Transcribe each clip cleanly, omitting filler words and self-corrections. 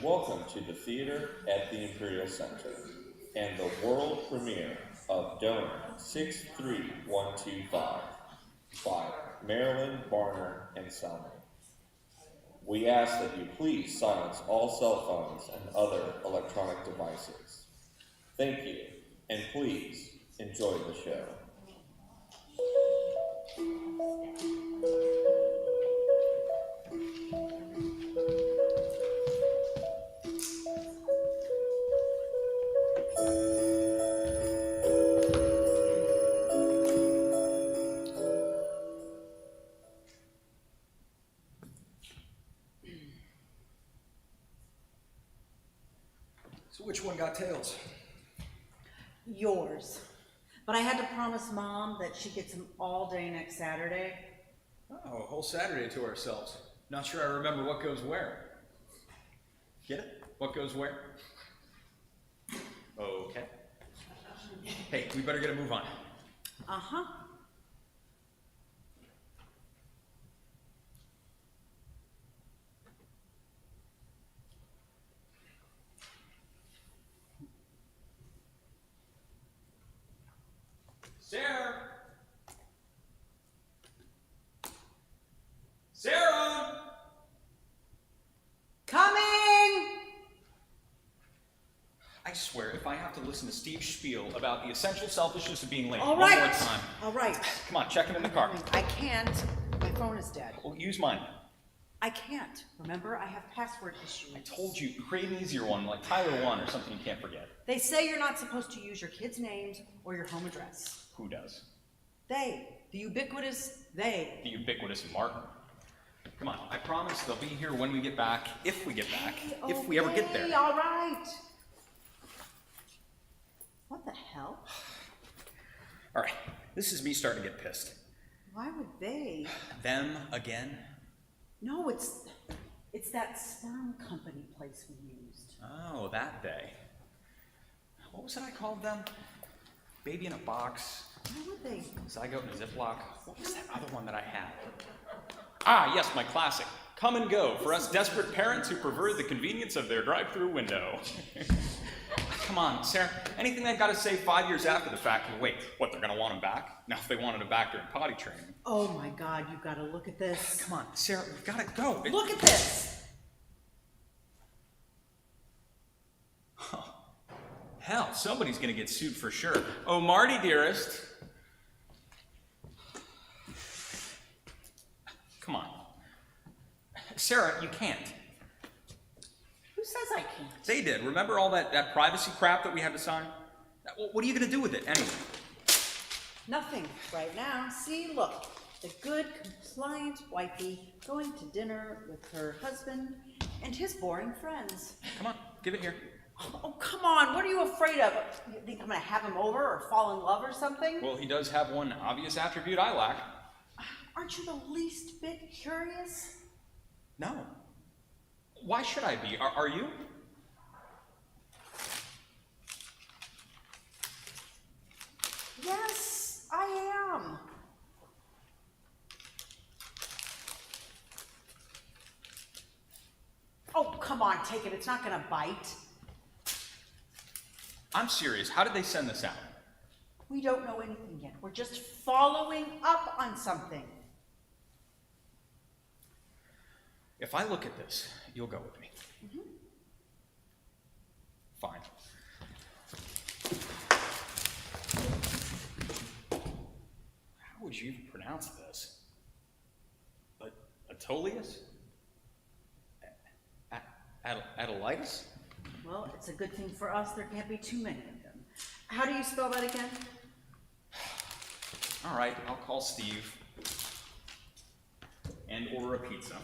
welcome to the theater at the Imperial Center and the world premiere of Donor 63125 by Marilynn, Bortner, and Anselmi. We ask that you please silence all cell phones and other electronic devices. Thank you, and please enjoy the show. So which one got tails? Yours. But I had to promise Mom that she gets them all day next Saturday. Oh, a whole Saturday to ourselves. Not sure I remember what goes where. Get it? What goes where? Okay. Hey, we better get a move on. Uh-huh. Sarah! Sarah! Coming! I swear, if I have to listen to Steve's spiel about the essential selfishness of being late All one right. more time. All right. Come on, check it in the car. I can't. My phone is dead. Well, use mine. I can't. Remember, I have password issues. I told you, create an easier one, like Tyler 1 or something you can't forget. They say you're not supposed to use your kids' names or your home address. Who does? They. The ubiquitous they. The ubiquitous Martin. Come on, I promise they'll be here when we get back, if we get back, if we ever get there. All right. What the hell? All right, this is me starting to get pissed. Why would they? Them again? No, it's that sperm company place we used. Oh, that they. What was it I called them? Baby in a box. Why would they? Zygote in a Ziploc. What was that other one that I had? Ah, yes, my classic. Come and go for us desperate parents who prefer the convenience of their drive-through window. Come on, Sarah. Anything they've got to say 5 years after the fact? Wait, what, they're going to want them back? Now, if they wanted them back during potty training. Oh my God, you've got to look at this. Come on, Sarah, we've got to go. Look at this. Oh, hell, somebody's going to get sued for sure. Oh, Marty, dearest. Come on. Sarah, you can't. Who says I can't? They did. Remember all that privacy crap that we had to sign? What are you going to do with it anyway? Nothing right now. See, look. The good, compliant wifey going to dinner with her husband and his boring friends. Come on, give it here. Oh, come on. What are you afraid of? You think I'm going to have him over or fall in love or something? Well, he does have one obvious attribute I lack. Aren't you the least bit curious? No. Why should I be? Are you? Yes, I am. Oh, come on, take it. It's not going to bite. I'm serious. How did they send this out? We don't know anything yet. We're just following up on something. If I look at this, you'll go with me. Mm-hmm. Fine. How would you pronounce this? Atolius? Adelitis? Well, it's a good thing for us. There can't be too many of them. How do you spell that again? All right, I'll call Steve and order a pizza.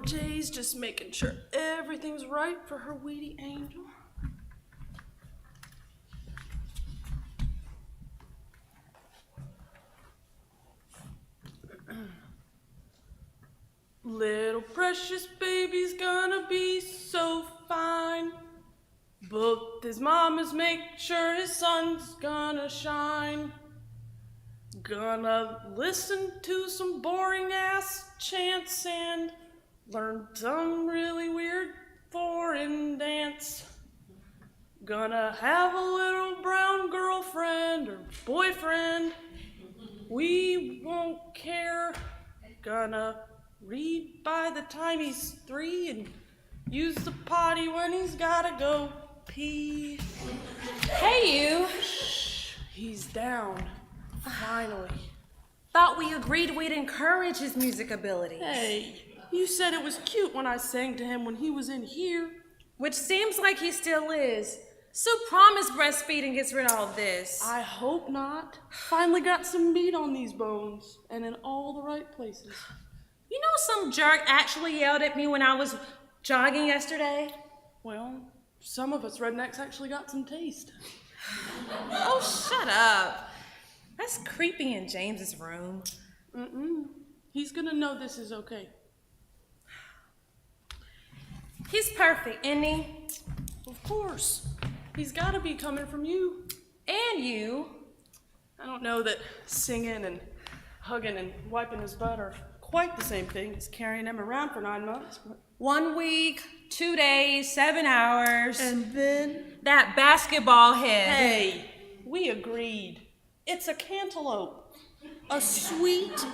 Jay's just making sure everything's right for her weedy angel. Little precious baby's gonna be so fine. Both his mamas make sure his son's gonna shine. Gonna listen to some boring ass chants and learn some really weird foreign dance. Gonna have a little brown girlfriend or boyfriend. We won't care. Gonna read by the time he's 3 and use the potty when he's gotta go pee. Hey, you. Shh, he's down. Finally. Thought we agreed we'd encourage his music ability. Hey, you said it was cute when I sang to him when he was in here. Which seems like he still is. So promise breastfeeding gets rid of all this. I hope not. Finally got some meat on these bones and in all the right places. You know some jerk actually yelled at me when I was jogging yesterday? Well, some of us rednecks actually got some taste. Oh, shut up. That's creepy in James's room. He's gonna know this is okay. He's perfect, isn't he? Of course. He's gotta be coming from you. And you. I don't know that singing and hugging and wiping his butt are quite the same thing as carrying him around for 9 months. But 1 week, 2 days, 7 hours. and then, That basketball head. hey, we agreed. It's a cantaloupe. A sweet,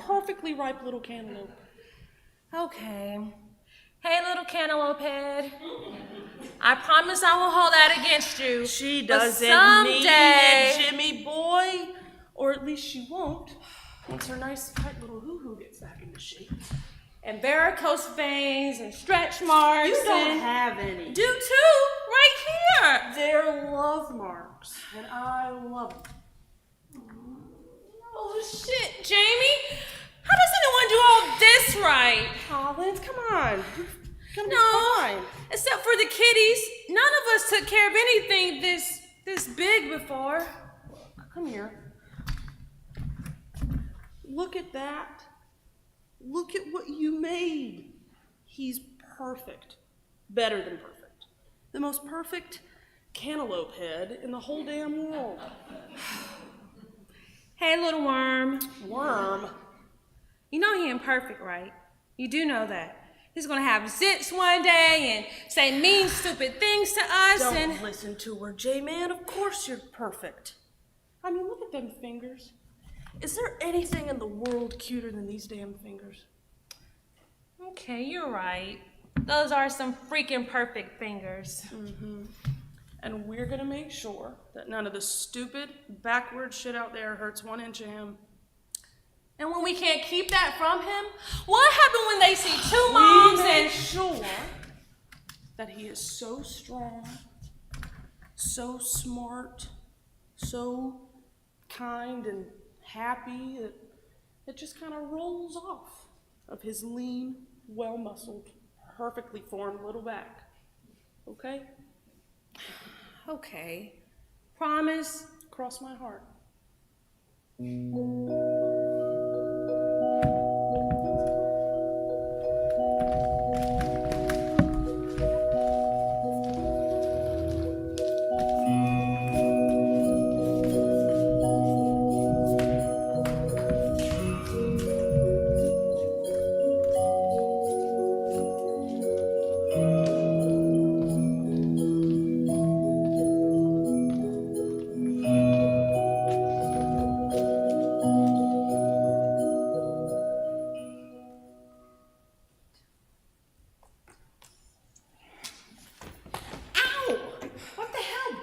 perfectly ripe little cantaloupe. Okay. Hey, little cantaloupe head. I promise I won't hold that against you. She But doesn't someday, need it, Jimmy boy. Or at least she won't. Once her nice, tight little hoo-hoo gets back into shape. and varicose veins and stretch marks. You don't and have any. do too, right here. They're love marks, and I love them. Oh shit, Jamie. How does anyone do all this right? Collins, come on. Come No, fine. except for the kitties. None of us took care of anything this big before. Come here. Look at that. Look at what you made. He's perfect. Better than perfect. The most perfect cantaloupe head in the whole damn world. Hey, little worm. Worm. You know he ain't perfect, right? You do know that. He's gonna have zits one day and say mean, stupid things to us. Don't listen to her, J-Man. Of course you're perfect. I mean, look at them fingers. Is there anything in the world cuter than these damn fingers? Okay, you're right. Those are some freaking perfect fingers. And we're gonna make sure that none of the stupid, backward shit out there hurts 1 inch of him. And when we can't keep that from him, what happened when they see two moms We make and... sure that he is so strong, so smart, so kind and happy that it just kind of rolls off of his lean, well-muscled, perfectly formed little back. Okay? Okay. Promise? Cross my heart.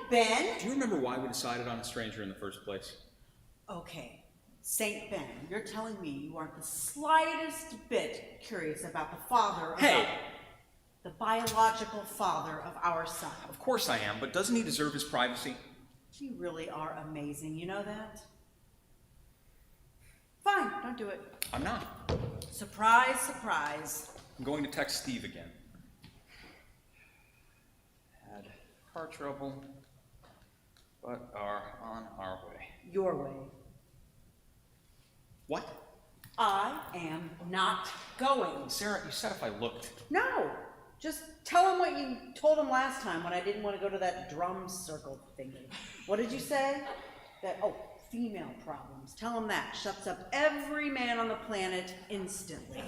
Ben? Do you remember why we decided on a stranger in the first place? Okay, Saint Ben, you're telling me you aren't the slightest bit curious about the father of the biological father of our son. Of course I am, but doesn't he deserve his privacy? You really are amazing, you know that? Fine, don't do it. I'm not. Surprise, surprise. I'm going to text Steve again. Had car trouble, but are on our way. Your way. What? I am not going. Sarah, you said if I looked. No, just tell him what you told him last time when I didn't want to go to that drum circle thingy. What did you say? Female problems. Tell him that. Shuts up every man on the planet instantly.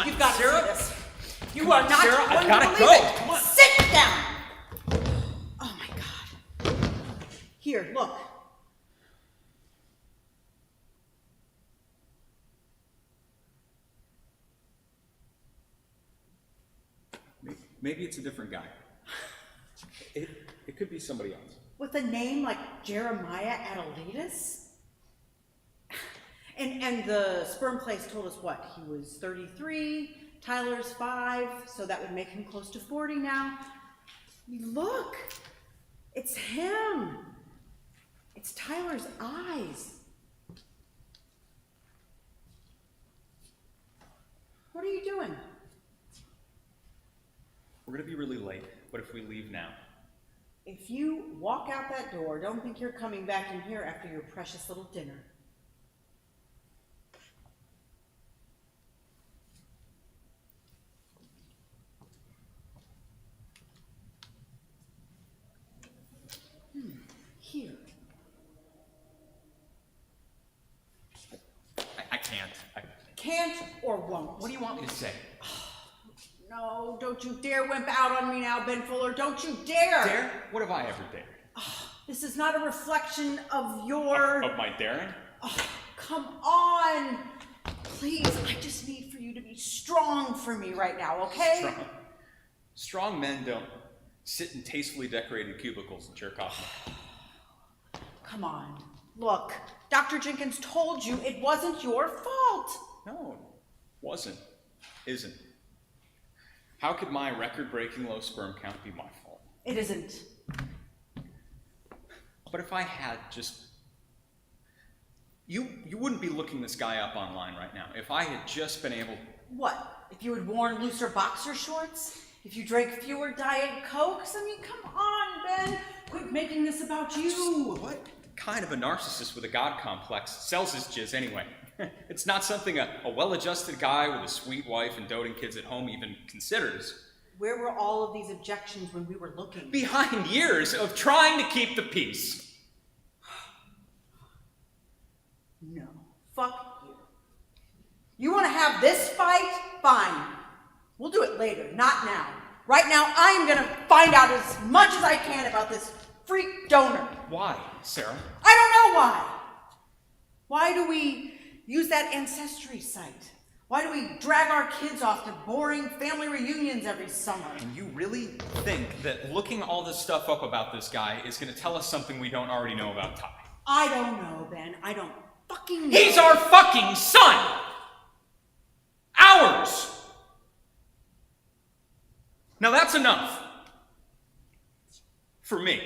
You've got to see this. You are not Sarah, going I've gotta to go. believe it. Come on. Sit down. Oh my God. Here, look. Maybe it's a different guy. It could be somebody else. With a name like Jeremiah Adelitas? And the sperm place told us what? He was 33, Tyler's 5, so that would make him close to 40 now. Look, it's him. It's Tyler's eyes. What are you doing? We're gonna be really late. What if we leave now? If you walk out that door, don't think you're coming back in here after your precious little dinner. Here. I can't. Can't or won't. What do you want me to say? No, don't you dare wimp out on me now, Ben Fuller. Don't you dare! Dare? What have I ever dared? This is not a reflection of your... Of my daring? Oh, come on! Please, I just need for you to be strong for me right now, okay? Strong men don't sit in tastefully decorated cubicles and jerk off. Come on. Look, Dr. Jenkins told you it wasn't your fault. No, wasn't. Isn't. How could my record-breaking low sperm count be my fault? It isn't. But if I had just... You wouldn't be looking this guy up online right now. If I had just been able... What? If you had worn looser boxer shorts? If you drank fewer Diet Cokes? I mean, come on, Ben. Quit making this about you. What kind of a narcissist with a god complex sells his jizz anyway? It's not something a well-adjusted guy with a sweet wife and doting kids at home even considers. Where were all of these objections when we were looking? Behind years of trying to keep the peace. No. Fuck you. You want to have this fight? Fine. We'll do it later, not now. Right now, I am going to find out as much as I can about this freak donor. Why, Sarah? I don't know why. Why do we use that ancestry site? Why do we drag our kids off to boring family reunions every summer? And you really think that looking all this stuff up about this guy is going to tell us something we don't already know about Ty? I don't know, Ben. I don't fucking know. He's our fucking son! Ours! Now that's enough. For me.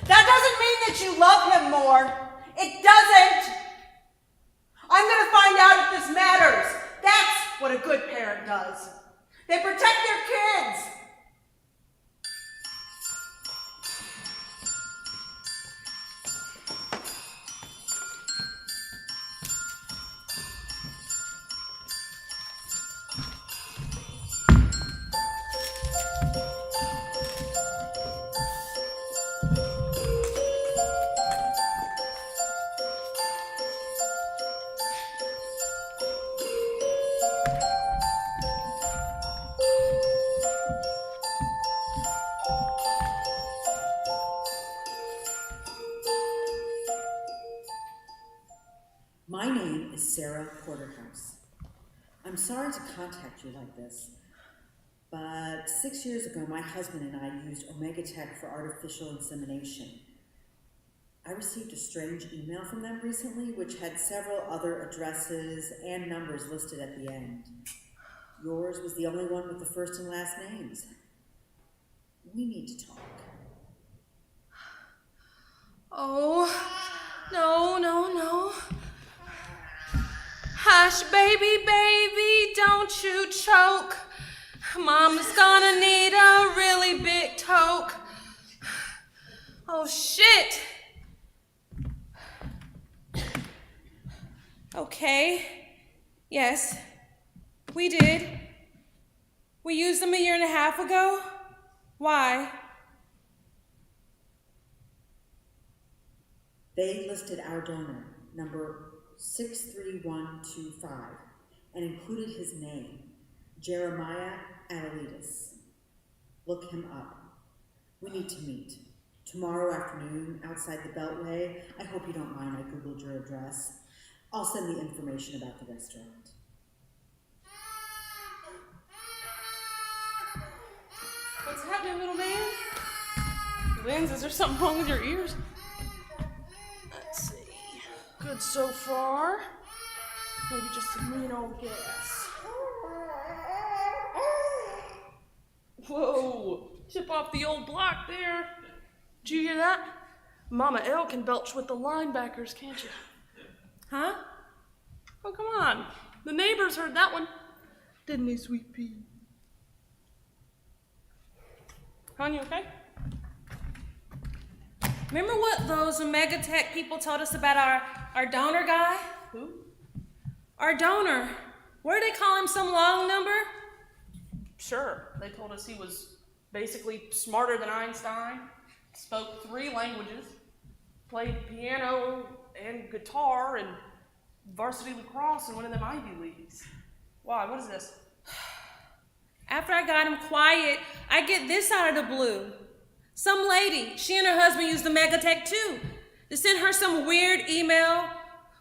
That doesn't mean that you love him more. It doesn't. I'm going to find out if this matters. That's what a good parent does. They protect their kids. Sarah Porterhouse. I'm sorry to contact you like this, but 6 years ago, my husband and I used Omega Tech for artificial insemination. I received a strange email from them recently, which had several other addresses and numbers listed at the end. Yours was the only one with the first and last names. We need to talk. Oh, no. Hush, baby, don't you choke. Mama's gonna need a really big toke. Oh, shit. Okay, yes, we did. We used them 1.5 years ago. Why? They listed our donor, number 63125, and included his name, Jeremiah Adelides. Look him up. We need to meet. Tomorrow afternoon, outside the Beltway. I hope you don't mind I Googled your address. I'll send the information about the restaurant. What's happening, little man? Lyndsey, is there something wrong with your ears? Let's see. Good so far. Maybe just some mean old gas. Whoa! Chip off the old block there. Did you hear that? Mama L can belch with the linebackers, can't you? Huh? Oh, come on. The neighbors heard that one. Didn't they, sweet pea? Hon, you okay? Remember what those Omega Tech people told us about our donor guy? Who? Our donor. What did they call him, some long number? Sure. They told us he was basically smarter than Einstein, spoke 3 languages, played piano and guitar and varsity lacrosse in one of them Ivy Leagues. Why? What is this? After I got him quiet, I get this out of the blue. Some lady, she and her husband used the Megatech too. They sent her some weird email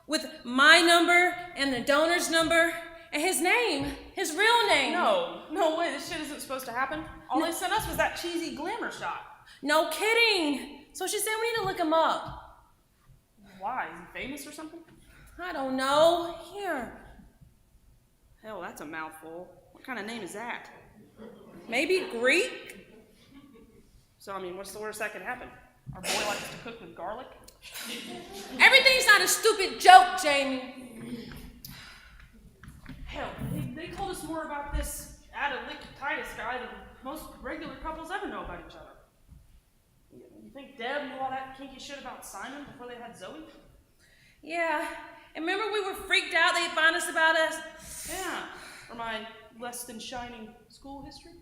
with my number and the donor's number and his name, his real name. No way, this shit isn't supposed to happen. All they sent us was that cheesy glamour shot. No kidding. So she said we need to look him up. Why? Is he famous or something? I don't know. Here. Hell, that's a mouthful. What kind of name is that? Maybe Greek? So, I mean, what's the worst that could happen? Our boy likes to cook with garlic? Everything's not a stupid joke, Jamie. Hell, they told us more about this Adelides guy than most regular couples ever know about each other. You think Deb knew all that kinky shit about Simon before they had Zoe? Yeah. And remember we were freaked out they'd find us about us? Yeah. Or my less than shining school history?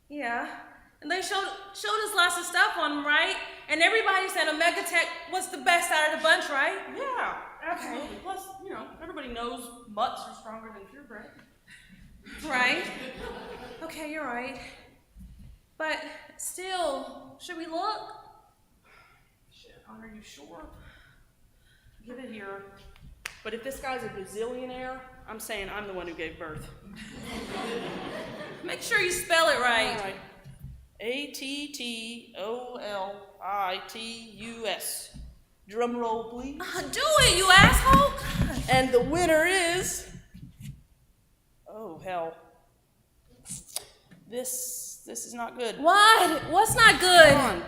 Yeah. And they showed us lots of stuff on them, right? And everybody said Omega Tech was the best out of the bunch, right? Yeah, absolutely. Plus, everybody knows mutts are stronger than purebred. Right. Okay, you're right. But still, should we look? Shit, hon, are you sure? Give it here. But if this guy's a gazillionaire, I'm saying I'm the one who gave birth. Make sure you spell it right. All right. Attolitus. Drum roll, please. Do it, you asshole. And the winner is... Oh, hell. This is not good. What? What's not good? Come on.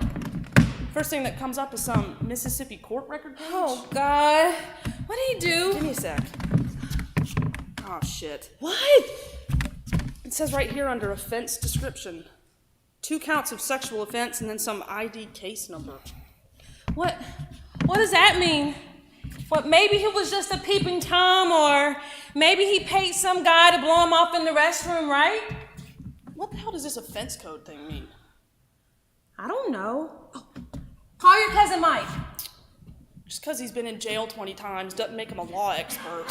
First thing that comes up is some Mississippi court record page. Oh, God. What did he do? Give me a sec. Oh, shit. What? It says right here under offense description, 2 counts of sexual offense and then some ID case number. What does that mean? What, maybe he was just a peeping Tom, or maybe he paid some guy to blow him off in the restroom, right? What the hell does this offense code thing mean? I don't know. Oh, call your cousin Mike. Just because he's been in jail 20 times doesn't make him a law expert.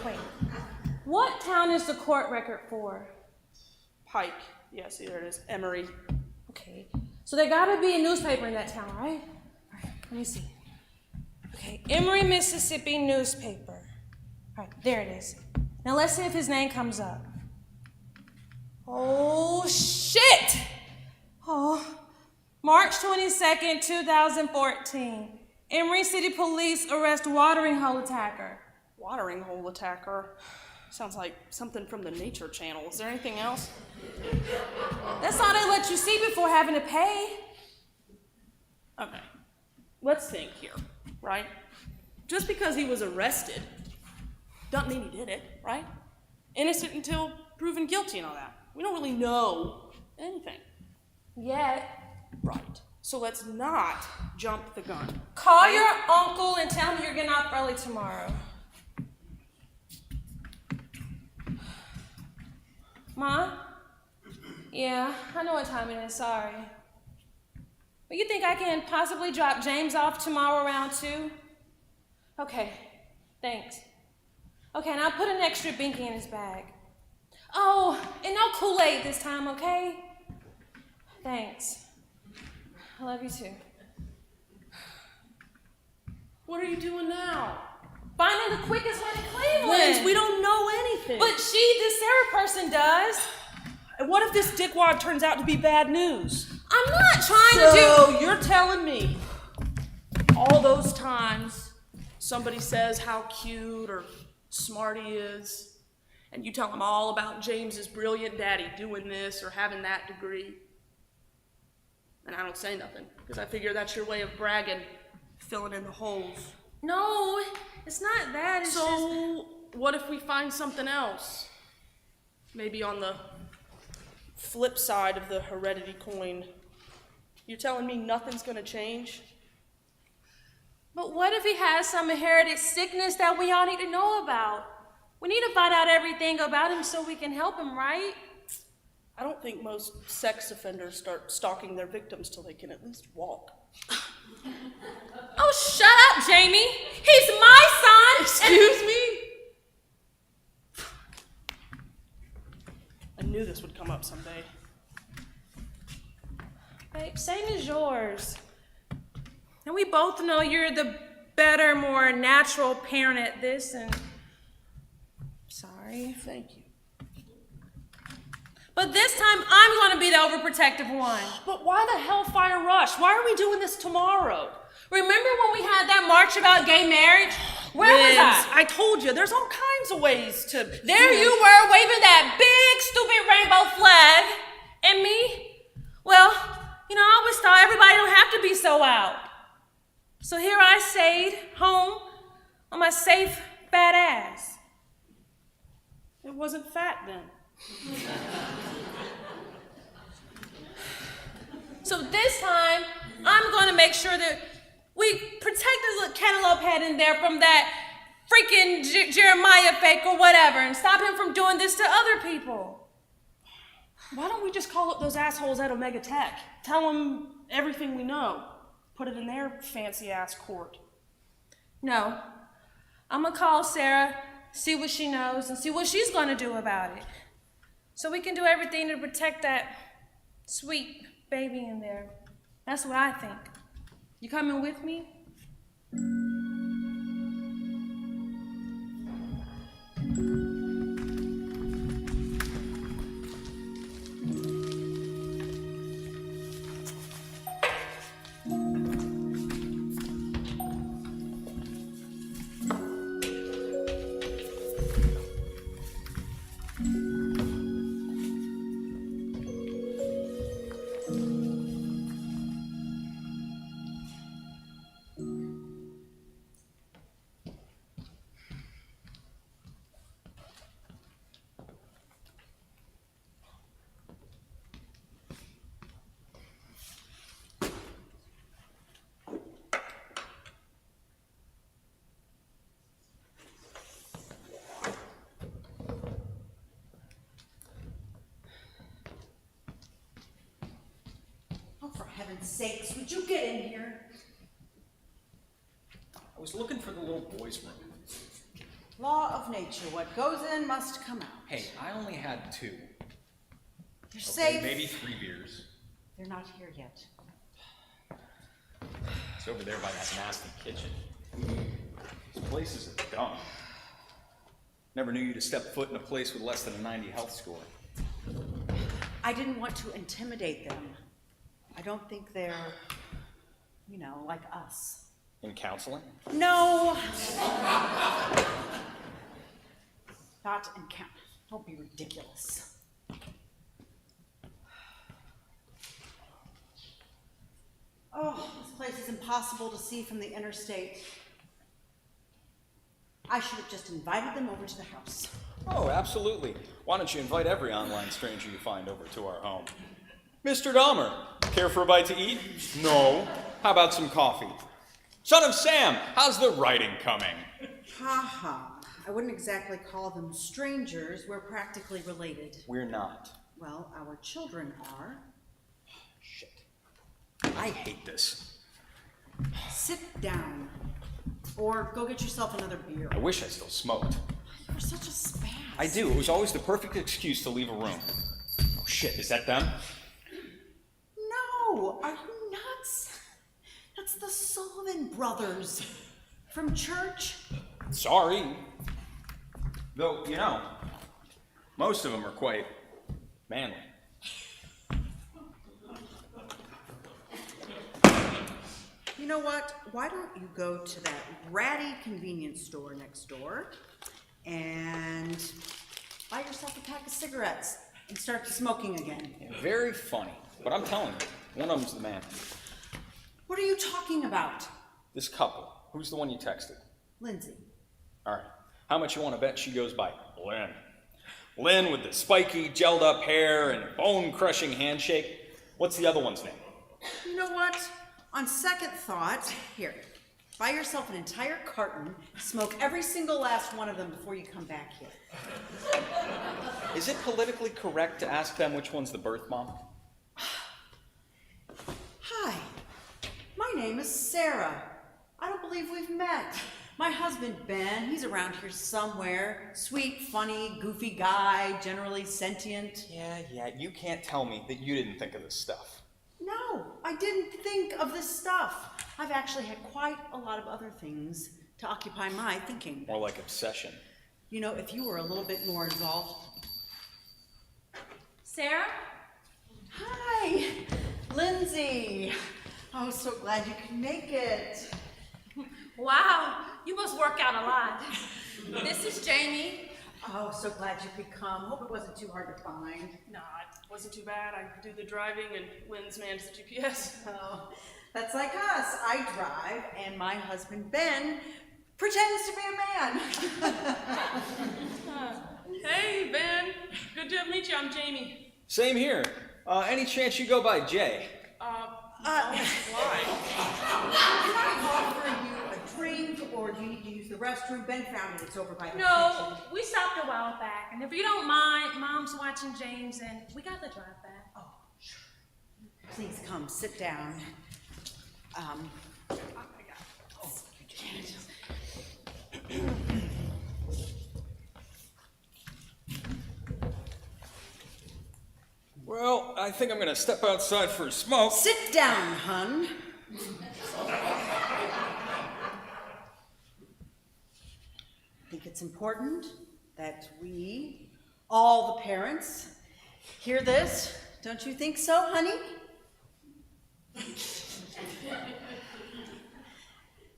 Wait. What town is the court record for? Pike. Yeah, see, there it is. Emory. Okay. So there gotta be a newspaper in that town, right? All right, let me see. Okay, Emory, Mississippi newspaper. All right, there it is. Now let's see if his name comes up. Oh, shit! Oh, March 22nd, 2014. Emory City Police arrest watering hole attacker. Watering hole attacker? Sounds like something from the Nature Channel. Is there anything else? That's all they let you see before having to pay. Okay, let's think here, right? Just because he was arrested doesn't mean he did it, right? Innocent until proven guilty and all that. We don't really know anything. Yet. Right. So let's not jump the gun. Call your uncle and tell him you're getting off early tomorrow. Ma? Yeah, I know what time it is, sorry. But you think I can possibly drop James off tomorrow around 2? Okay, thanks. Okay, and I'll put an extra binky in his bag. Oh, and no Kool-Aid this time, okay? Thanks. I love you too. What are you doing now? Finding the quickest way to Cleveland. Liz, we don't know anything. But this Sarah person does. And what if this dickwad turns out to be bad news? I'm not trying to So you're telling me all those times somebody says how cute or smart he is, and you tell him all about James's brilliant daddy doing this or having that degree, and I don't say nothing, because I figure that's your way of bragging, filling in the holes. No, it's not that. It's just... So what if we find something else? Maybe on the flip side of the heredity coin. You're telling me nothing's gonna change? But what if he has some inherited sickness that we all need to know about? We need to find out everything about him so we can help him, right? I don't think most sex offenders start stalking their victims till they can at least walk. Oh, shut up, Jamie. He's my son. Excuse me? I knew this would come up someday. Babe, same as yours. And we both know you're the better, more natural parent at this, and sorry. Thank you. But this time, I'm going to be the overprotective one. But why the hellfire rush? Why are we doing this tomorrow? Remember when we had that march about gay marriage? Where was Liz, I? I told you, there's all kinds of ways to... There you were, waving that big, stupid rainbow flag. And me? Well, I always thought everybody don't have to be so out. So here I stayed home on my safe, fat ass. It wasn't fat then. So this time, I'm going to make sure that we protect this little cantaloupe head in there from that freaking Jeremiah fake or whatever and stop him from doing this to other people. Why don't we just call up those assholes at Omega Tech? Tell them everything we know. Put it in their fancy-ass court. No. I'm going to call Sarah, see what she knows, and see what she's going to do about it. So we can do everything to protect that sweet baby in there. That's what I think. You coming with me? For heaven's sakes, would you get in here? I was looking for the little boy's room. Law of nature, what goes in must come out. Hey, I only had 2. You're safe. Maybe 3 beers. They're not here yet. It's over there by that nasty kitchen. This place is dumb. Never knew you to step foot in a place with less than a 90 health score. I didn't want to intimidate them. I don't think they're, like us. In counseling? No. Not in count. Don't be ridiculous. Oh, this place is impossible to see from the interstate. I should have just invited them over to the house. Oh, absolutely. Why don't you invite every online stranger you find over to our home? Mr. Dahmer, care for a bite to eat? No. How about some coffee? Son of Sam, how's the writing coming? Ha ha. I wouldn't exactly call them strangers. We're practically related. We're not. Well, our children are. Shit. I hate this. Sit down. Or go get yourself another beer. I wish I still smoked. You're such a spaz. I do. It was always the perfect excuse to leave a room. Oh shit, is that them? No, are you nuts? That's the Sullivan brothers from church. Sorry. Though, most of them are quite manly. You know what? Why don't you go to that ratty convenience store next door and buy yourself a pack of cigarettes and start smoking again? Yeah, very funny. But I'm telling you, one of them's the man. What are you talking about? This couple. Who's the one you texted? Lyndsey. All right. How much you want to bet she goes by Lynn? Lynn with the spiky, gelled up hair and bone-crushing handshake. What's the other one's name? You know what? On second thought, here, buy yourself an entire carton, smoke every single last one of them before you come back here. Is it politically correct to ask them which one's the birth mom? Hi, my name is Sarah. I don't believe we've met. My husband, Ben, he's around here somewhere. Sweet, funny, goofy guy, generally sentient. Yeah, you can't tell me that you didn't think of this stuff. No, I didn't think of this stuff. I've actually had quite a lot of other things to occupy my thinking. More like obsession. If you were a little bit more involved. Sarah? Hi, Lyndsey. Oh, so glad you could make it. Wow, you must work out a lot. This is Jamie. Oh, so glad you could come. Hope it wasn't too hard to find. Nah, it wasn't too bad. I do the driving and Lynn's mans the GPS. Oh, that's like us. I drive, and my husband, Ben, pretends to be a man. Hey, Ben. Good to meet you. I'm Jamie. Same here. Any chance you go by Jay? Why? Can I offer you a drink, or do you need to use the restroom? Ben found it. It's over by the No, kitchen. we stopped a while back, and if you don't mind, Mom's watching James, and we got the drive back. Oh, sure. Please come, sit down. Oh, you did. Well, I think I'm gonna step outside for a smoke. Sit down, hun. I think it's important that we, all the parents, hear this. Don't you think so, honey?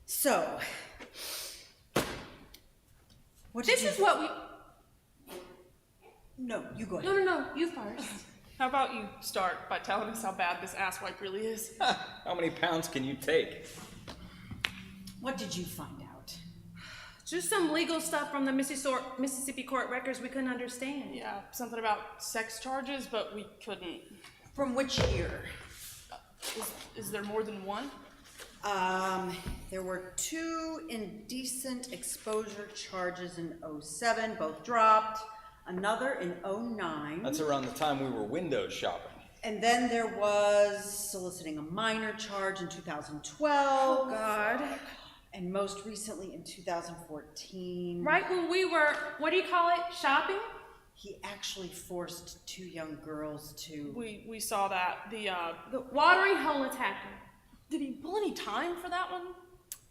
So, This is what we. No, you go ahead. No, you first. How about you start by telling us how bad this asswipe really is? How many pounds can you take? What did you find out? Just some legal stuff from the Mississippi court records we couldn't understand. Yeah, something about sex charges, but we couldn't. From which year? Is there more than one? There were 2 indecent exposure charges in 07, both dropped. Another in 09. That's around the time we were window shopping. And then there was soliciting a minor charge in 2012. Oh, God. And most recently in 2014. Right when we were, what do you call it, shopping? He actually forced 2 young girls to... We saw that. The watering hole attacker. Did he pull any time for that one?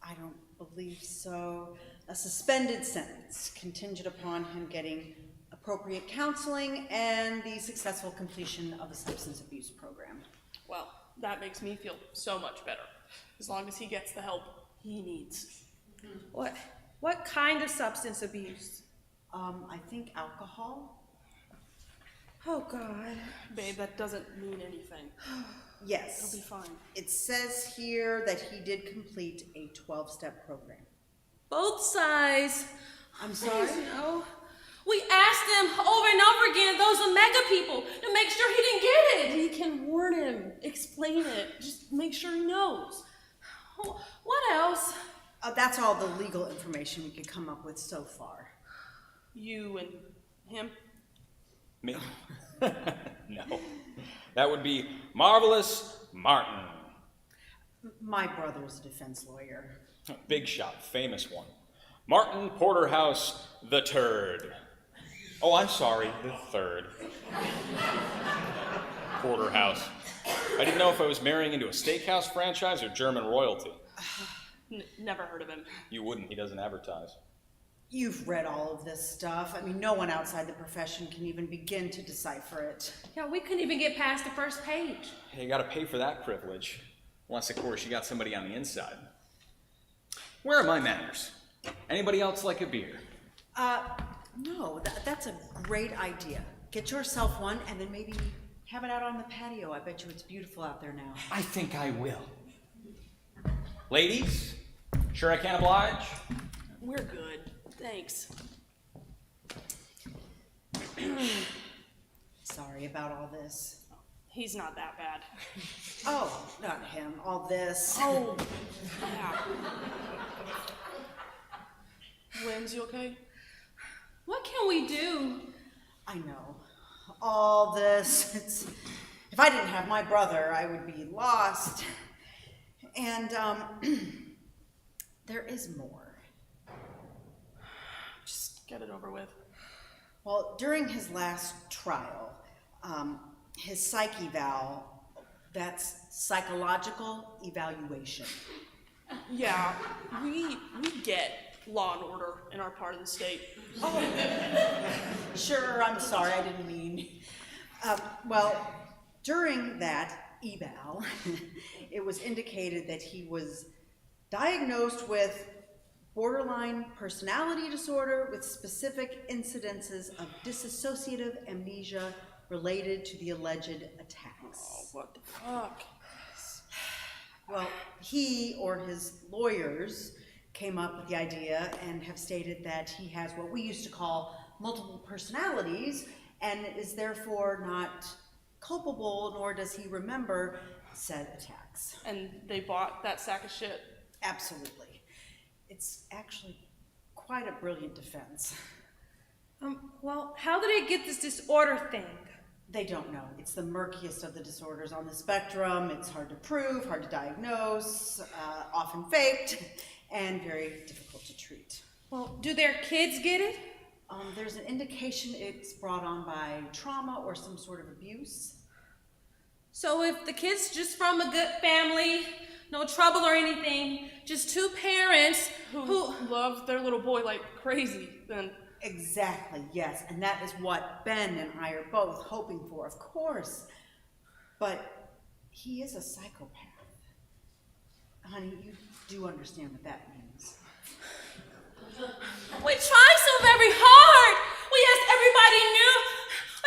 I don't believe so. a suspended sentence contingent upon him getting appropriate counseling and the successful completion of a substance abuse program. Well, that makes me feel so much better. As long as he gets the help he needs. What kind of substance abuse? I think alcohol. Oh, God. Babe, that doesn't mean anything. Yes. He'll be fine. It says here that he did complete a 12-step program. Both sides. I'm sorry? You know, we asked him over and over again, those Omega people, to make sure he didn't get it. We can warn him, explain it, just make sure he knows. What else? That's all the legal information we could come up with so far. You and him? Me? No. That would be Marvelous Martin. My brother's a defense lawyer. Big shot, famous one. Martin Porterhouse the Turd. Oh, I'm sorry, the third. Porterhouse. I didn't know if I was marrying into a steakhouse franchise or German royalty. Never heard of him. You wouldn't, he doesn't advertise. You've read all of this stuff. I mean, no one outside the profession can even begin to decipher it. Yeah, we couldn't even get past the first page. Hey, you gotta pay for that privilege. Unless, of course, you got somebody on the inside. Where are my manners? Anybody else like a beer? No, that's a great idea. Get yourself one and then maybe have it out on the patio. I bet you it's beautiful out there now. I think I will. Ladies, sure I can oblige? We're good. Thanks. Sorry about all this. He's not that bad. Oh, not him. All this. Oh, yeah. Lynn's, you okay? What can we do? I know. All this. If I didn't have my brother, I would be lost. And, there is more. Just get it over with. Well, during his last trial, his psych eval, that's psychological evaluation. Yeah, we get law and order in our part of the state. Sure, I'm sorry, I didn't mean. Well, during that eval, it was indicated that he was diagnosed with borderline personality disorder with specific incidences of dissociative amnesia related to the alleged attacks. Oh, what the fuck? Well, he or his lawyers came up with the idea and have stated that he has what we used to call multiple personalities and is therefore not culpable, nor does he remember said attacks. And they bought that sack of shit? Absolutely. It's actually quite a brilliant defense. Well, how did they get this disorder thing? They don't know. It's the murkiest of the disorders on the spectrum. It's hard to prove, hard to diagnose, often faked, and very difficult to treat. Well, do their kids get it? There's an indication it's brought on by trauma or some sort of abuse. So if the kid's just from a good family, no trouble or anything, just two parents who love their little boy like crazy, then... Exactly, yes, and that is what Ben and I are both hoping for, of course. But he is a psychopath. Honey, you do understand what that means. we tried so very hard. We asked everybody new,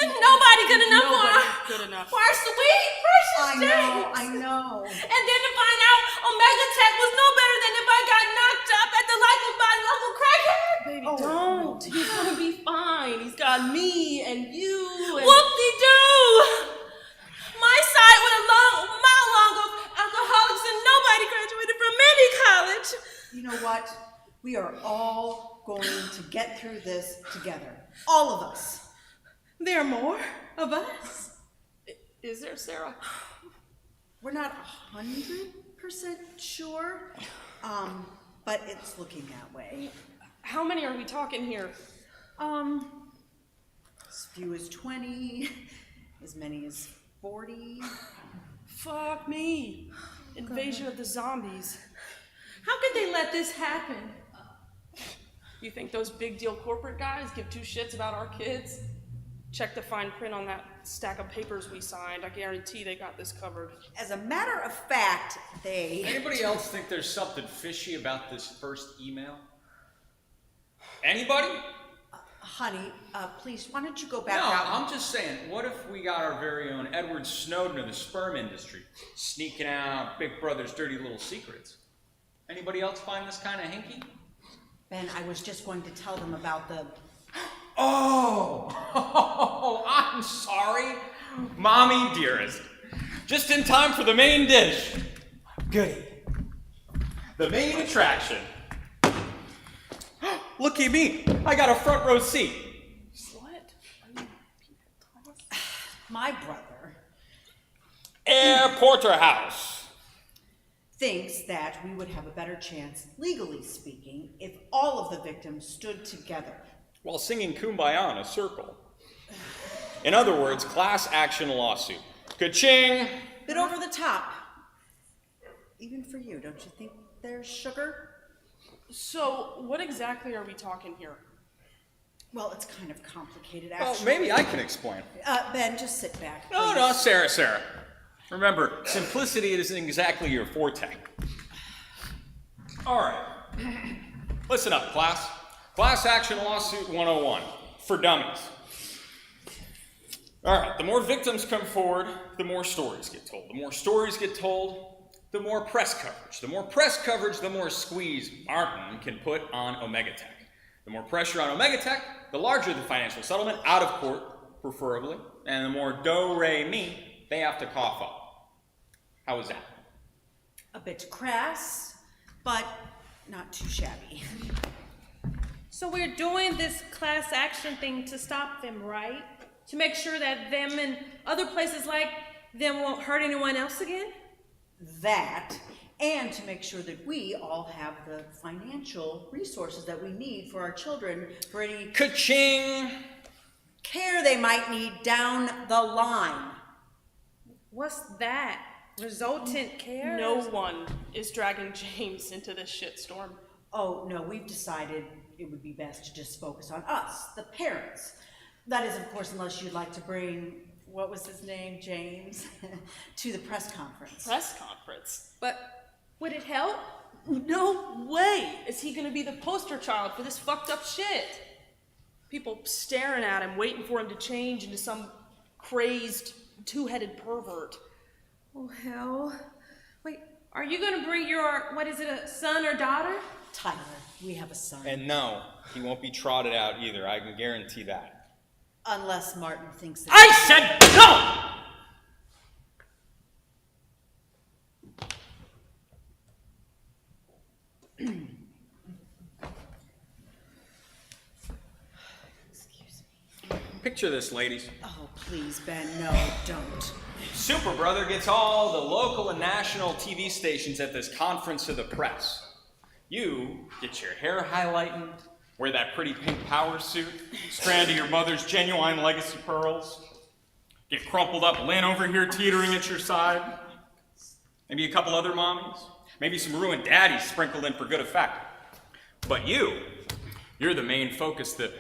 and nobody good enough Good enough. for our sweet, precious James. I know. And then to find out Omega Tech was no better than if I got knocked up at the local by local crackhead. Baby, Oh, don't. He's gonna be fine. He's got me and you and... Whoop-de-doo! My side went a mile long of alcoholics and nobody graduated from any college. You know what? We are all going to get through this together. All of us. There are more of us. Is there, Sarah? We're not 100% sure, but it's looking that way. How many are we talking here? As few as 20, as many as 40. Fuck me. Invasion of the zombies. How could they let this happen? You think those big deal corporate guys give two shits about our kids? Check the fine print on that stack of papers we signed. I guarantee they got this covered. As a matter of fact, they... Anybody else think there's something fishy about this first email? Anybody? Honey, please, why don't you go back No, out? I'm just saying, what if we got our very own Edward Snowden of the sperm industry, sneaking out Big Brother's dirty little secrets? Anybody else find this kind of hinky? Ben, I was just going to tell them about the... Oh, I'm sorry. Mommy dearest. Just in time for the main dish. Goody. The main attraction. Look at me. I got a front row seat. What? My brother Air Porterhouse. thinks that we would have a better chance, legally speaking, if all of the victims stood together. While singing Kumbaya in a circle. In other words, class action lawsuit. Ka-ching! Bit over the top. Even for you, don't you think there's sugar? So, what exactly are we talking here? Well, it's kind of complicated, Well, actually. maybe I can explain. Ben, just sit back. No, please. Sarah. Remember, simplicity isn't exactly your forte. All right. Listen up, class. Class action lawsuit 101 for dummies. All right, the more victims come forward, the more stories get told. The more stories get told, the more press coverage. The more press coverage, the more squeeze Martin can put on Omega Tech. The more pressure on Omega Tech, the larger the financial settlement, out of court, preferably, and the more do-re-mi they have to cough up. How was that? A bit crass, but not too shabby. So we're doing this class action thing to stop them, right? To make sure that them and other places like them won't hurt anyone else again? That, and to make sure that we all have the financial resources that we need for our children for any Ka-ching! care they might need down the line. What's that? Resultant care? No one is dragging James into this shitstorm. Oh, no, we've decided it would be best to just focus on us, the parents. That is, of course, unless you'd like to bring, what was his name, James, to the press conference. Press conference? But would it help? No way is he gonna be the poster child for this fucked up shit. People staring at him, waiting for him to change into some crazed, two-headed pervert. Oh, hell. Wait, are you gonna bring your, a son or daughter? Tyler, we have a son. And no, he won't be trotted out either, I can guarantee that. Unless Martin thinks that... I said no! Excuse me. Picture this, ladies. Oh, please, Ben, no, don't. Super Brother gets all the local and national TV stations at this conference of the press. You get your hair highlighting, wear that pretty pink power suit, strand of your mother's genuine legacy pearls, get crumpled up Lynn over here teetering at your side, maybe a couple other mommies, maybe some ruined daddies sprinkled in for good effect. But you're the main focus, the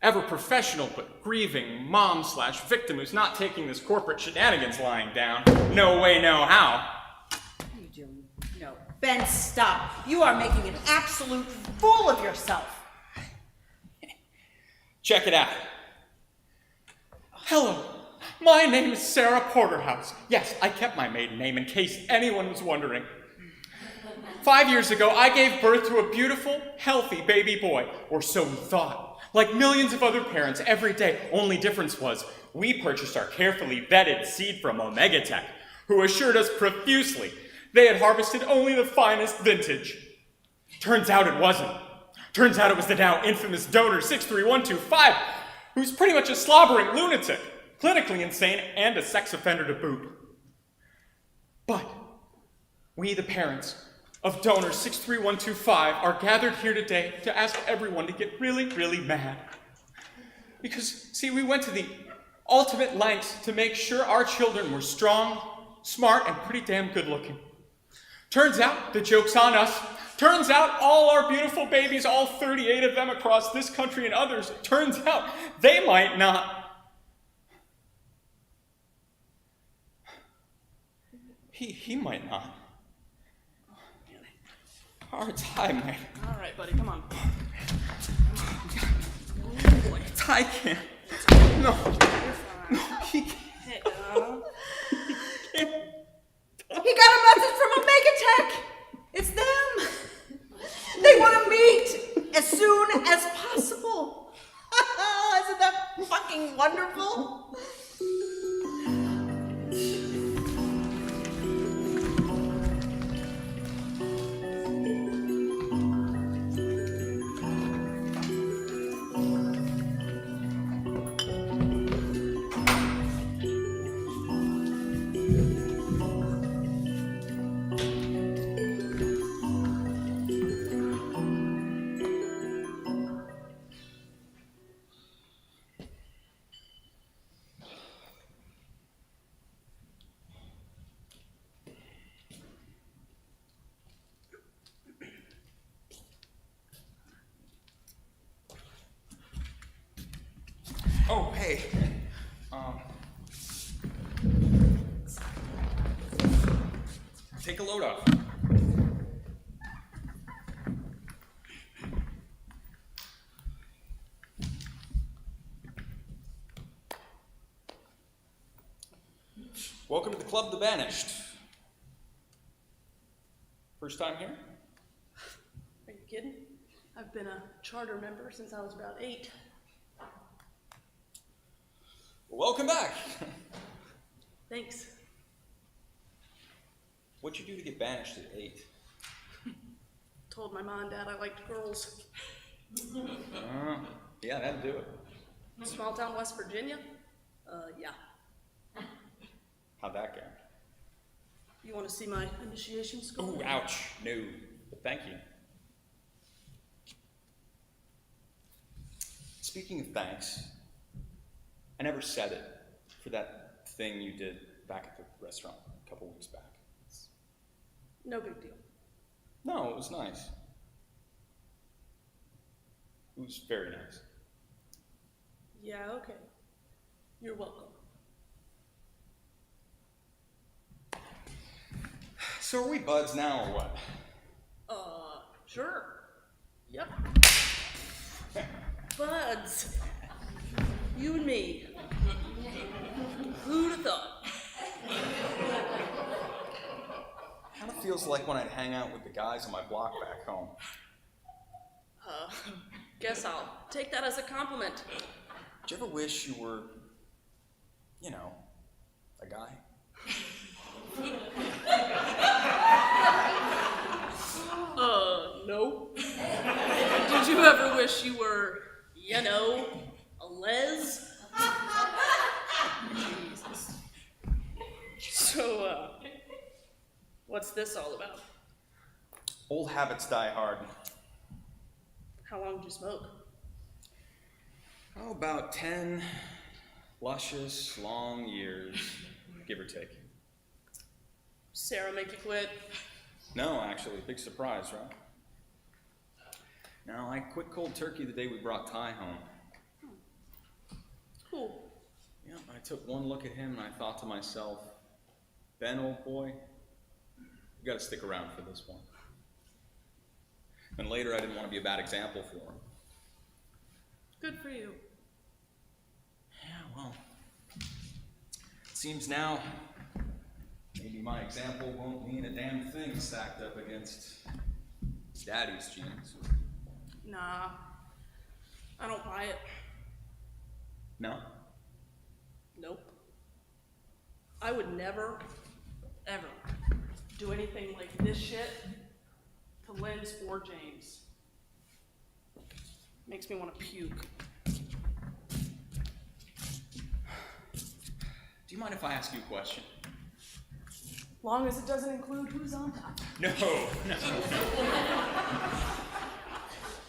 ever professional but grieving mom/victim who's not taking this corporate shenanigans lying down. No way, no how. What are you doing? No. Ben, stop. You are making an absolute fool of yourself. Check it out. Hello, my name is Sarah Porterhouse. Yes, I kept my maiden name in case anyone was wondering. 5 years ago, I gave birth to a beautiful, healthy baby boy, or so we thought. Like millions of other parents every day, only difference was we purchased our carefully vetted seed from Omega Tech, who assured us profusely they had harvested only the finest vintage. Turns out it wasn't. Turns out it was the now infamous donor 63125, who's pretty much a slobbering lunatic, clinically insane, and a sex offender to boot. But we, the parents of donor 63125, are gathered here today to ask everyone to get really, really mad. Because, see, we went to the ultimate lengths to make sure our children were strong, smart, and pretty damn good looking. Turns out the joke's on us. Turns out all our beautiful babies, all 38 of them across this country and others, turns out they might not. He might not. All right, Ty, man. All right, buddy, come on. Ty can't. No, he can't. Hey, He got a message from Omegatech! It's them! They want to meet as soon as possible! Isn't that fucking wonderful? Oh, hey. Take a load off. Welcome to the Club of the Banished. First time here? are you kidding? I've been a charter member since I was about 8. Welcome back. Thanks. What'd you do to get banished at 8? Told my mom and dad I liked girls. Yeah, that'd do it. Small town West Virginia? Yeah. How'd that go? You want to see my initiation school? Ooh, ouch. No, but thank you. Speaking of thanks, I never said it for that thing you did back at the restaurant a couple weeks back. No big deal. No, it was nice. It was very nice. Yeah, okay. You're welcome. So are we buds now or what? Sure. Yep. Buds. You and me. Who'd have thought? Kind of feels like when I'd hang out with the guys on my block back home. Guess I'll take that as a compliment. Did you ever wish you were, you know, a guy? No. Did you ever wish you were, you know, a les? Jesus. So, what's this all about? Old habits die hard. How long did you smoke? Oh, about 10 luscious, long years, give or take. Sarah make you quit? No, actually, big surprise, right? No, I quit cold turkey the day we brought Ty home. Cool. Yeah, I took one look at him and I thought to myself, Ben, old boy, you gotta stick around for this one. And later I didn't want to be a bad example for him. Good for you. Yeah, well, it seems now maybe my example won't mean a damn thing stacked up against Daddy's genes. Nah. I don't buy it. No? Nope. I would never, ever do anything like this shit to Lynds or James. Makes me want to puke. Do you mind if I ask you a question? Long as it doesn't include who's on top. No.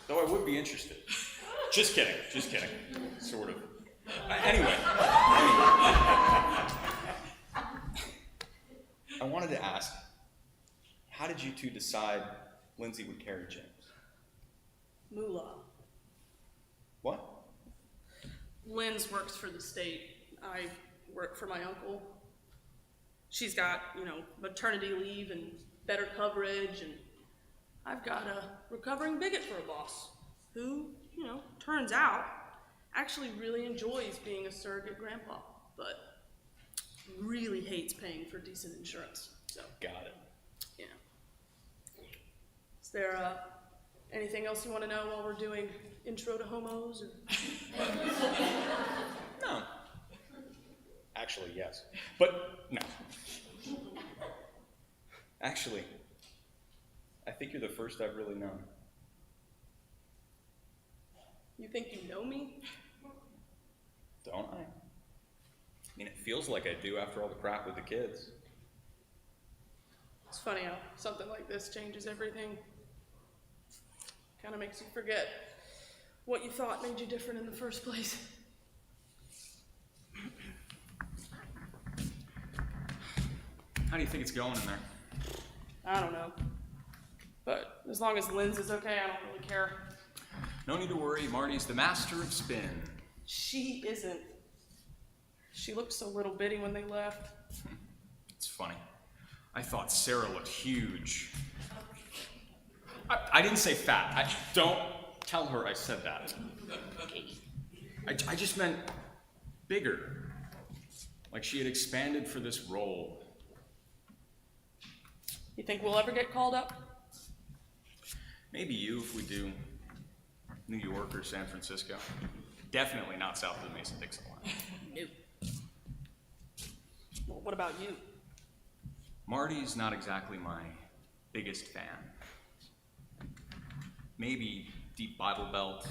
Though I would be interested. Just kidding. Sort of. Anyway. I wanted to ask, how did you two decide Lyndsey would carry James. Moolah. What? Lynn's works for the state. I work for my uncle. She's got, maternity leave and better coverage, and I've got a recovering bigot for a boss who, turns out actually really enjoys being a surrogate grandpa, but really hates paying for decent insurance. So, Got it. yeah. Is there anything else you want to know while we're doing intro to homos? Or? No. Actually, yes. But no. Actually, I think you're the first I've really known. You think you know me? Don't I? I mean, it feels like I do after all the crap with the kids. It's funny how something like this changes everything. Kind of makes you forget what you thought made you different in the first place. How do you think it's going in there? I don't know. But as long as Lynn's is okay, I don't really care. No need to worry, Marty's the master of spin. She isn't. She looked so little bitty when they left. It's funny. I thought Sarah looked huge. I didn't say fat. Don't tell her I said that. I just meant bigger. Like she had expanded for this role. You think we'll ever get called up? Maybe you if we do New York or San Francisco. Definitely not south of the Mason-Dixon line. Nope. Well, what about you? Marty's not exactly my biggest fan. Maybe deep Bible Belt.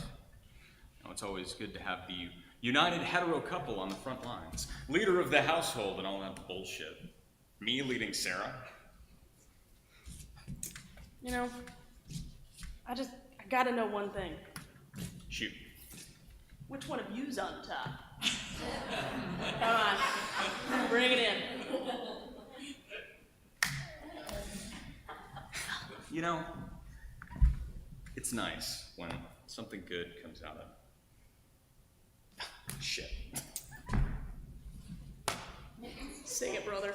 It's always good to have the united hetero couple on the front lines. Leader of the household and all that bullshit. Me leading Sarah? I gotta know one thing. Shoot. Which one of you's on top? Come on, bring it in. It's nice when something good comes out of shit. Sing it, brother.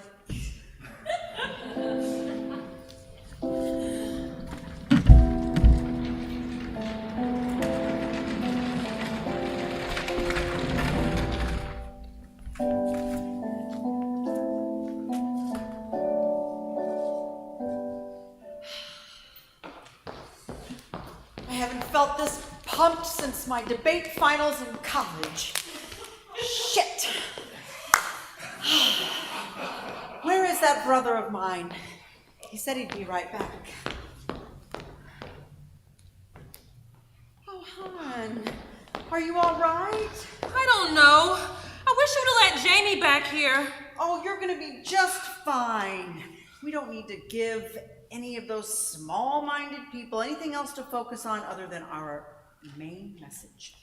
I haven't felt this pumped since my debate finals in college. Shit. Where is that brother of mine? He said he'd be right back. Oh, hon, are you all right? I don't know. I wish you'd have let Jamie back here. Oh, you're gonna be just fine. We don't need to give any of those small-minded people anything else to focus on other than our main message.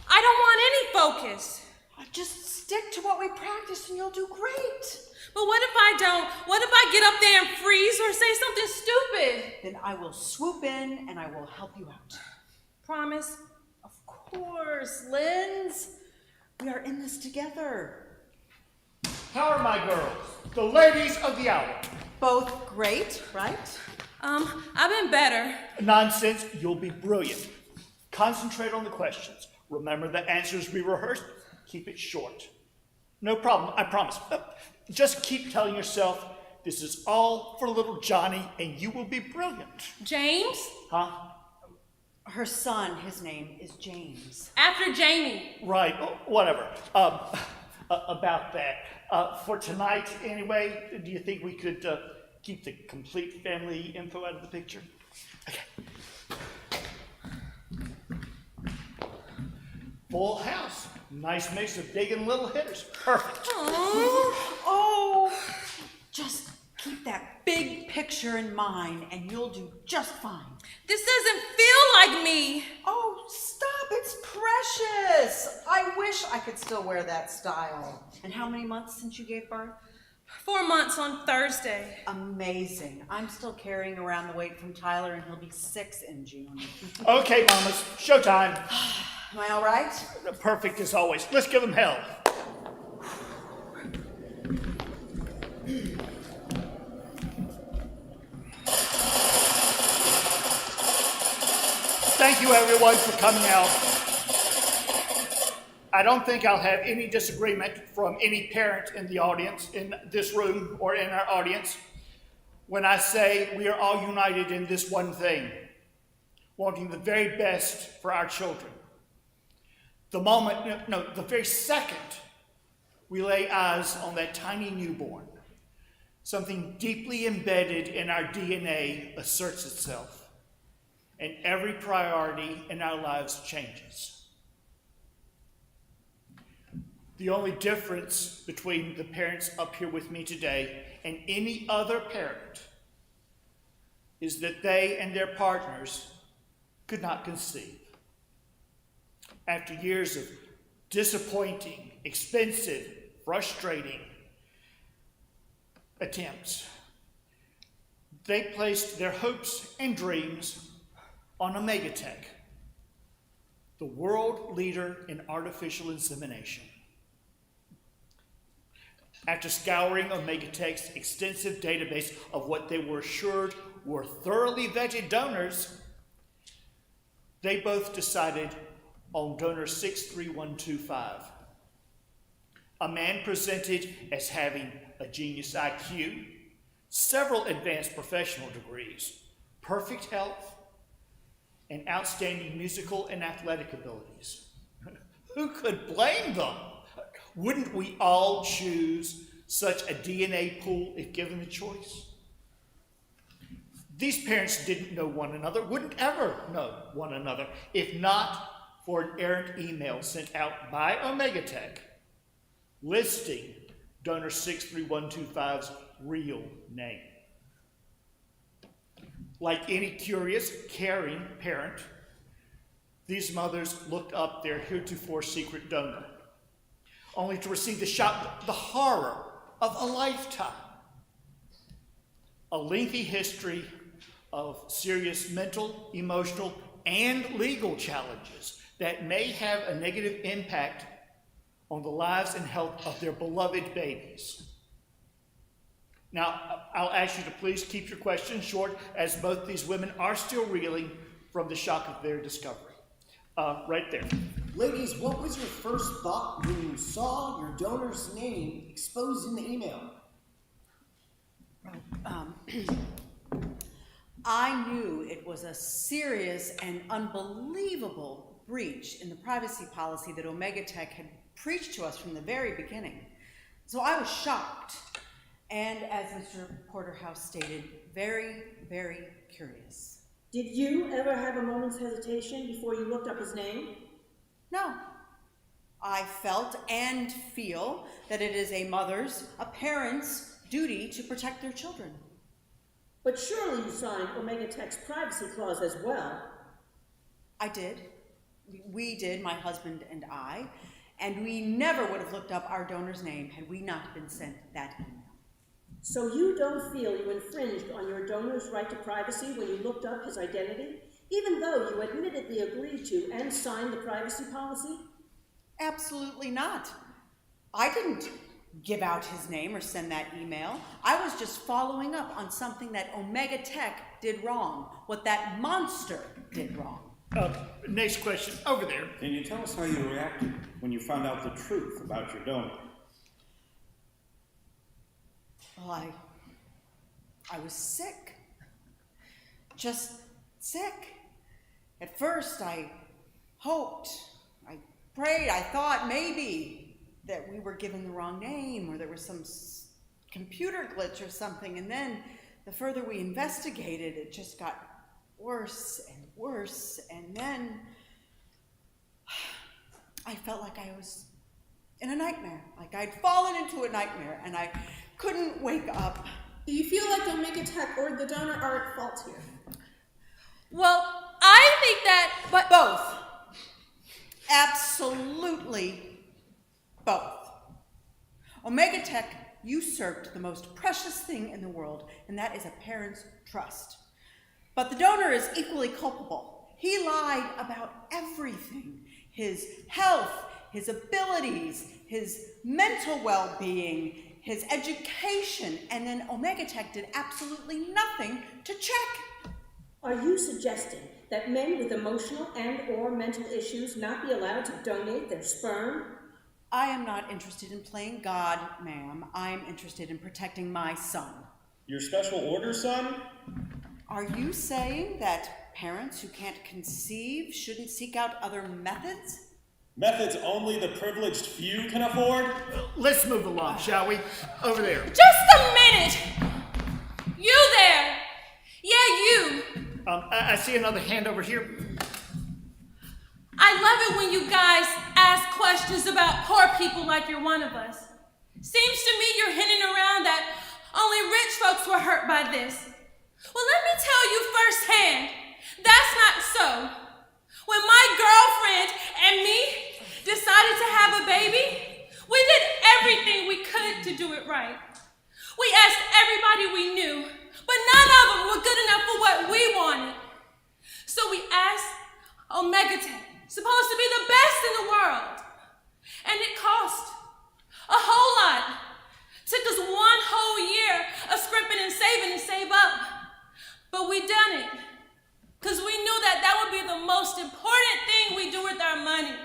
I don't want any focus. Just stick to what we practiced and you'll do great. But what if I don't? What if I get up there and freeze or say something stupid? Then I will swoop in and I will help you out. Promise? Of course, Linds. We are in this together. How are my girls? The ladies of the hour. Both great, right? I've been better. Nonsense, you'll be brilliant. Concentrate on the questions. Remember the answers we rehearsed? Keep it short. No problem, I promise. Just keep telling yourself, this is all for little Johnny and you will be brilliant. James? Huh? Her son, his name is James. After Jamie. Right, whatever. About that. For tonight, anyway, do you think we could keep the complete family info out of the picture? Okay. Full house. Nice mix of big and little hitters. Perfect. Oh, just keep that big picture in mind and you'll do just fine. This doesn't feel like me. Oh, stop, it's precious. I wish I could still wear that style. And how many months since you gave birth? 4 months on Thursday. Amazing. I'm still carrying around the weight from Tyler, and he'll be 6 in June. Okay, mamas, showtime. Am I all right? Perfect as always. Let's give them hell. Thank you, everyone, for coming out. I don't think I'll have any disagreement from any parent in the audience, in this room or in our audience, when I say we are all united in this one thing, wanting the very best for our children. The very second we lay eyes on that tiny newborn, something deeply embedded in our DNA asserts itself, and every priority in our lives changes. The only difference between the parents up here with me today and any other parent is that they and their partners could not conceive. After years of disappointing, expensive, frustrating attempts, they placed their hopes and dreams on Omegatech, the world leader in artificial insemination. After scouring Omegatech's extensive database of what they were assured were thoroughly vetted donors, they both decided on donor 63125, a man presented as having a genius IQ, several advanced professional degrees, perfect health, and outstanding musical and athletic abilities. Who could blame them? Wouldn't we all choose such a DNA pool if given the choice? These parents didn't know one another, wouldn't ever know one another, if not for an errant email sent out by Omegatech listing donor 63125's real name. Like any curious, caring parent, these mothers looked up their heretofore secret donor, only to receive the shock, the horror of a lifetime. A lengthy history of serious mental, emotional, and legal challenges that may have a negative impact on the lives and health of their beloved babies. Now, I'll ask you to please keep your questions short, as both these women are still reeling from the shock of their discovery. Right there. Ladies, what was your first thought when you saw your donor's name exposed in the email? I knew it was a serious and unbelievable breach in the privacy policy that Omegatech had preached to us from the very beginning. So I was shocked, and as Mr. Porterhouse stated, very, very curious. Did you ever have a moment's hesitation before you looked up his name? No. I felt and feel that it is a mother's, a parent's duty to protect their children. But surely you signed Omegatech's privacy clause as well. I did. We did, my husband and I, and we never would have looked up our donor's name had we not been sent that email. So you don't feel you infringed on your donor's right to privacy when you looked up his identity, even though you admittedly agreed to and signed the privacy policy? Absolutely not. I didn't give out his name or send that email. I was just following up on something that Omegatech did wrong, what that monster did wrong. Next question, over there. Can you tell us how you reacted when you found out the truth about your donor? Well, I was sick. Just sick. At first, I hoped, I prayed, I thought maybe that we were given the wrong name or there was some computer glitch or something. And then the further we investigated, it just got worse and worse. And then I felt like I was in a nightmare, like I'd fallen into a nightmare and I couldn't wake up. Do you feel like Omegatech or the donor are at fault here? Well, I think that, but Both. Absolutely both. Omegatech usurped the most precious thing in the world, and that is a parent's trust. But the donor is equally culpable. He lied about everything: his health, his abilities, his mental well-being, his education, and then Omegatech did absolutely nothing to check. Are you suggesting that men with emotional and/or mental issues not be allowed to donate their sperm? I am not interested in playing God, ma'am. I am interested in protecting my son. Your special order son? Are you saying that parents who can't conceive shouldn't seek out other methods? Methods only the privileged few can afford? Let's move along, shall we? Over there. Just a minute! You there! Yeah, you! I see another hand over here. I love it when you guys ask questions about poor people like you're one of us. Seems to me you're hinting around that only rich folks were hurt by this. Well, let me tell you firsthand, that's not so. When my girlfriend and me decided to have a baby, we did everything we could to do it right. We asked everybody we knew, but none of them were good enough for what we wanted. So we asked Omegatech, supposed to be the best in the world. And it cost a whole lot. Took us 1 whole year of scrimping and saving to save up. But we done it. Because we knew that that would be the most important thing we do with our money.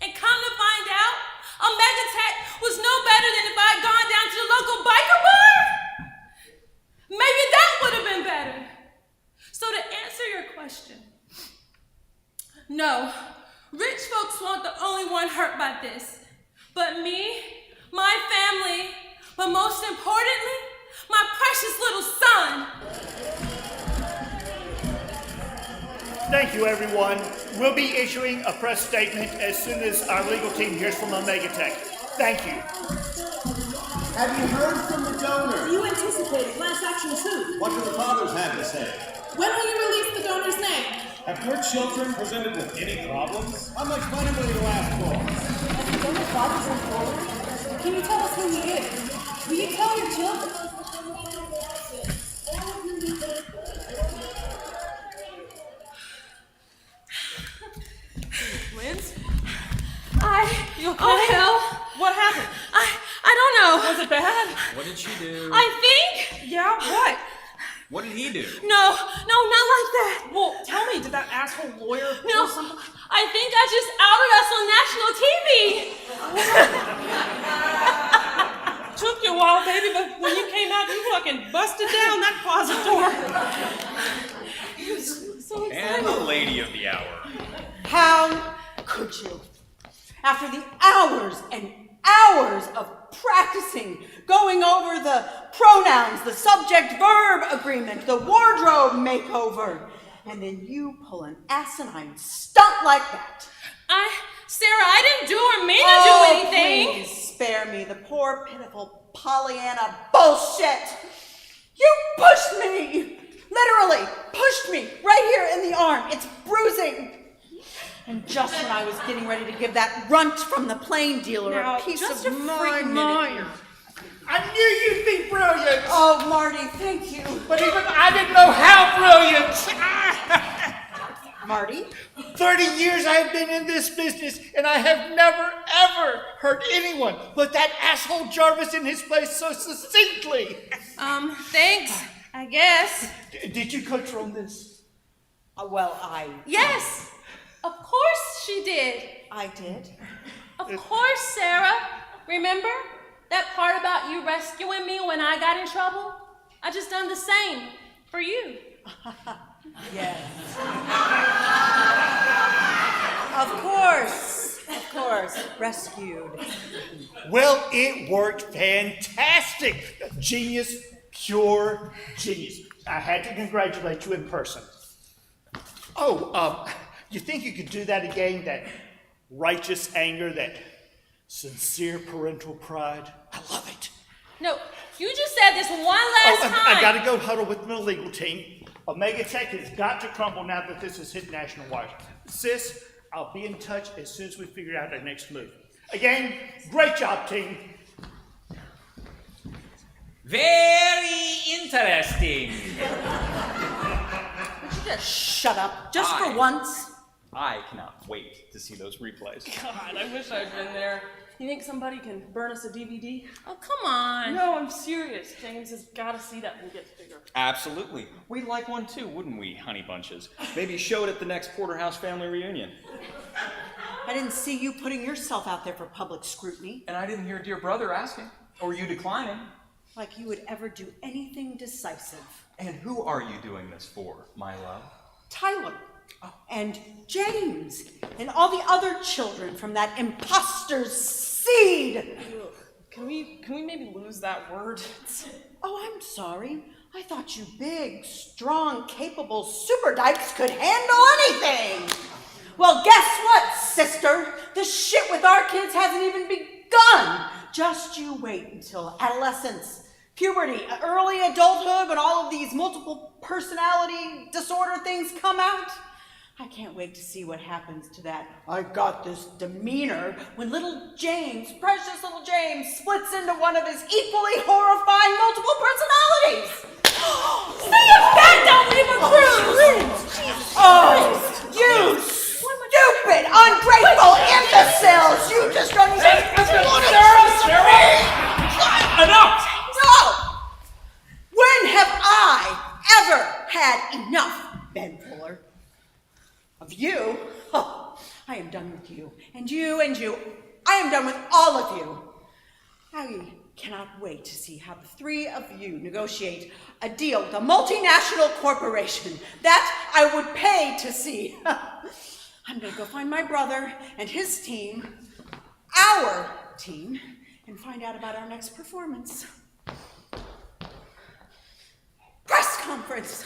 And come to find out, Omegatech was no better than if I had gone down to the local biker bar. Maybe that would have been better. So to answer your question, no, rich folks weren't the only one hurt by this. But me, my family, but most importantly, my precious little son. Thank you, everyone. We'll be issuing a press statement as soon as our legal team hears from Omegatech. Thank you. Have you heard from the donor? You anticipated class action suit. What do the fathers have to say? When will you release the donor's name? Have your children presented with any problems? How much money will you ask for? Has the donor father come forward? Can you tell us who he is? Will you tell your children? Linds? You okay? Oh, hell. What happened? I don't know. Was it bad? What did she do? I think. Yeah, what? What did he do? No, not like that. Well, tell me, did that asshole lawyer No, or something? I think I just outed us on national TV. Took you a while, baby, but when you came out, you fucking busted down that closet door. It was so exciting. And the lady of the hour. How could you? After the hours and hours of practicing, going over the pronouns, the subject-verb agreement, the wardrobe makeover, and then you pull an asinine stunt like that. Sarah, I didn't do or mean to do anything. Please spare me the poor, pitiful Pollyanna bullshit. You pushed me, literally pushed me right here in the arm. It's bruising. And just when I was getting ready to give that runt from the plane dealer Now, a piece just of a my freak mind. minute. I knew you'd be brilliant. Oh, Marty, thank you. But even I didn't know how brilliant. Marty? 30 years I have been in this business, and I have never, ever heard anyone put that asshole Jarvis in his place so succinctly. Thanks, I guess. Did you coach her on this? Yes, of course she did. I did. Of course, Sarah. Remember that part about you rescuing me when I got in trouble? I just done the same for you. Yes. Of course, rescued. Well, it worked fantastic. Genius, pure genius. I had to congratulate you in person. Oh, you think you could do that again? That righteous anger, that sincere parental pride? I love it. No, you just said this one last time. I gotta go huddle with my legal team. Omegatech has got to crumble now that this has hit national wires. Sis, I'll be in touch as soon as we figure out our next move. Again, great job, team. Very interesting. Would you just shut up, just for once? I cannot wait to see those replays. God, I wish I'd been there. You think somebody can burn us a DVD? Oh, come on. No, I'm serious. James has got to see that when he gets bigger. Absolutely. We'd like one too, wouldn't we, honey bunches? Maybe show it at the next Porterhouse family reunion. I didn't see you putting yourself out there for public scrutiny. And I didn't hear dear brother asking, or you declining. Like you would ever do anything decisive. And who are you doing this for, my love? Tyler. And James. And all the other children from that imposter's seed. Can we maybe lose that word? Oh, I'm sorry. I thought you big, strong, capable super dykes could handle anything. Well, guess what, sister? The shit with our kids hasn't even begun. Just you wait until adolescence, puberty, early adulthood, when all of these multiple personality disorder things come out. I can't wait to see what happens to that I got this demeanor when little James, precious little James, splits into one of his equally horrifying multiple personalities. See you back, don't leave a cruise! Oh, you stupid, ungrateful imbeciles! You just don't even Enough! No! When have I ever had enough, Ben Fuller? Of you? Oh, I am done with you. And you and you. I am done with all of you. I cannot wait to see how the three of you negotiate a deal with a multinational corporation. That I would pay to see. I'm gonna go find my brother and his team, our team, and find out about our next performance. Press conference.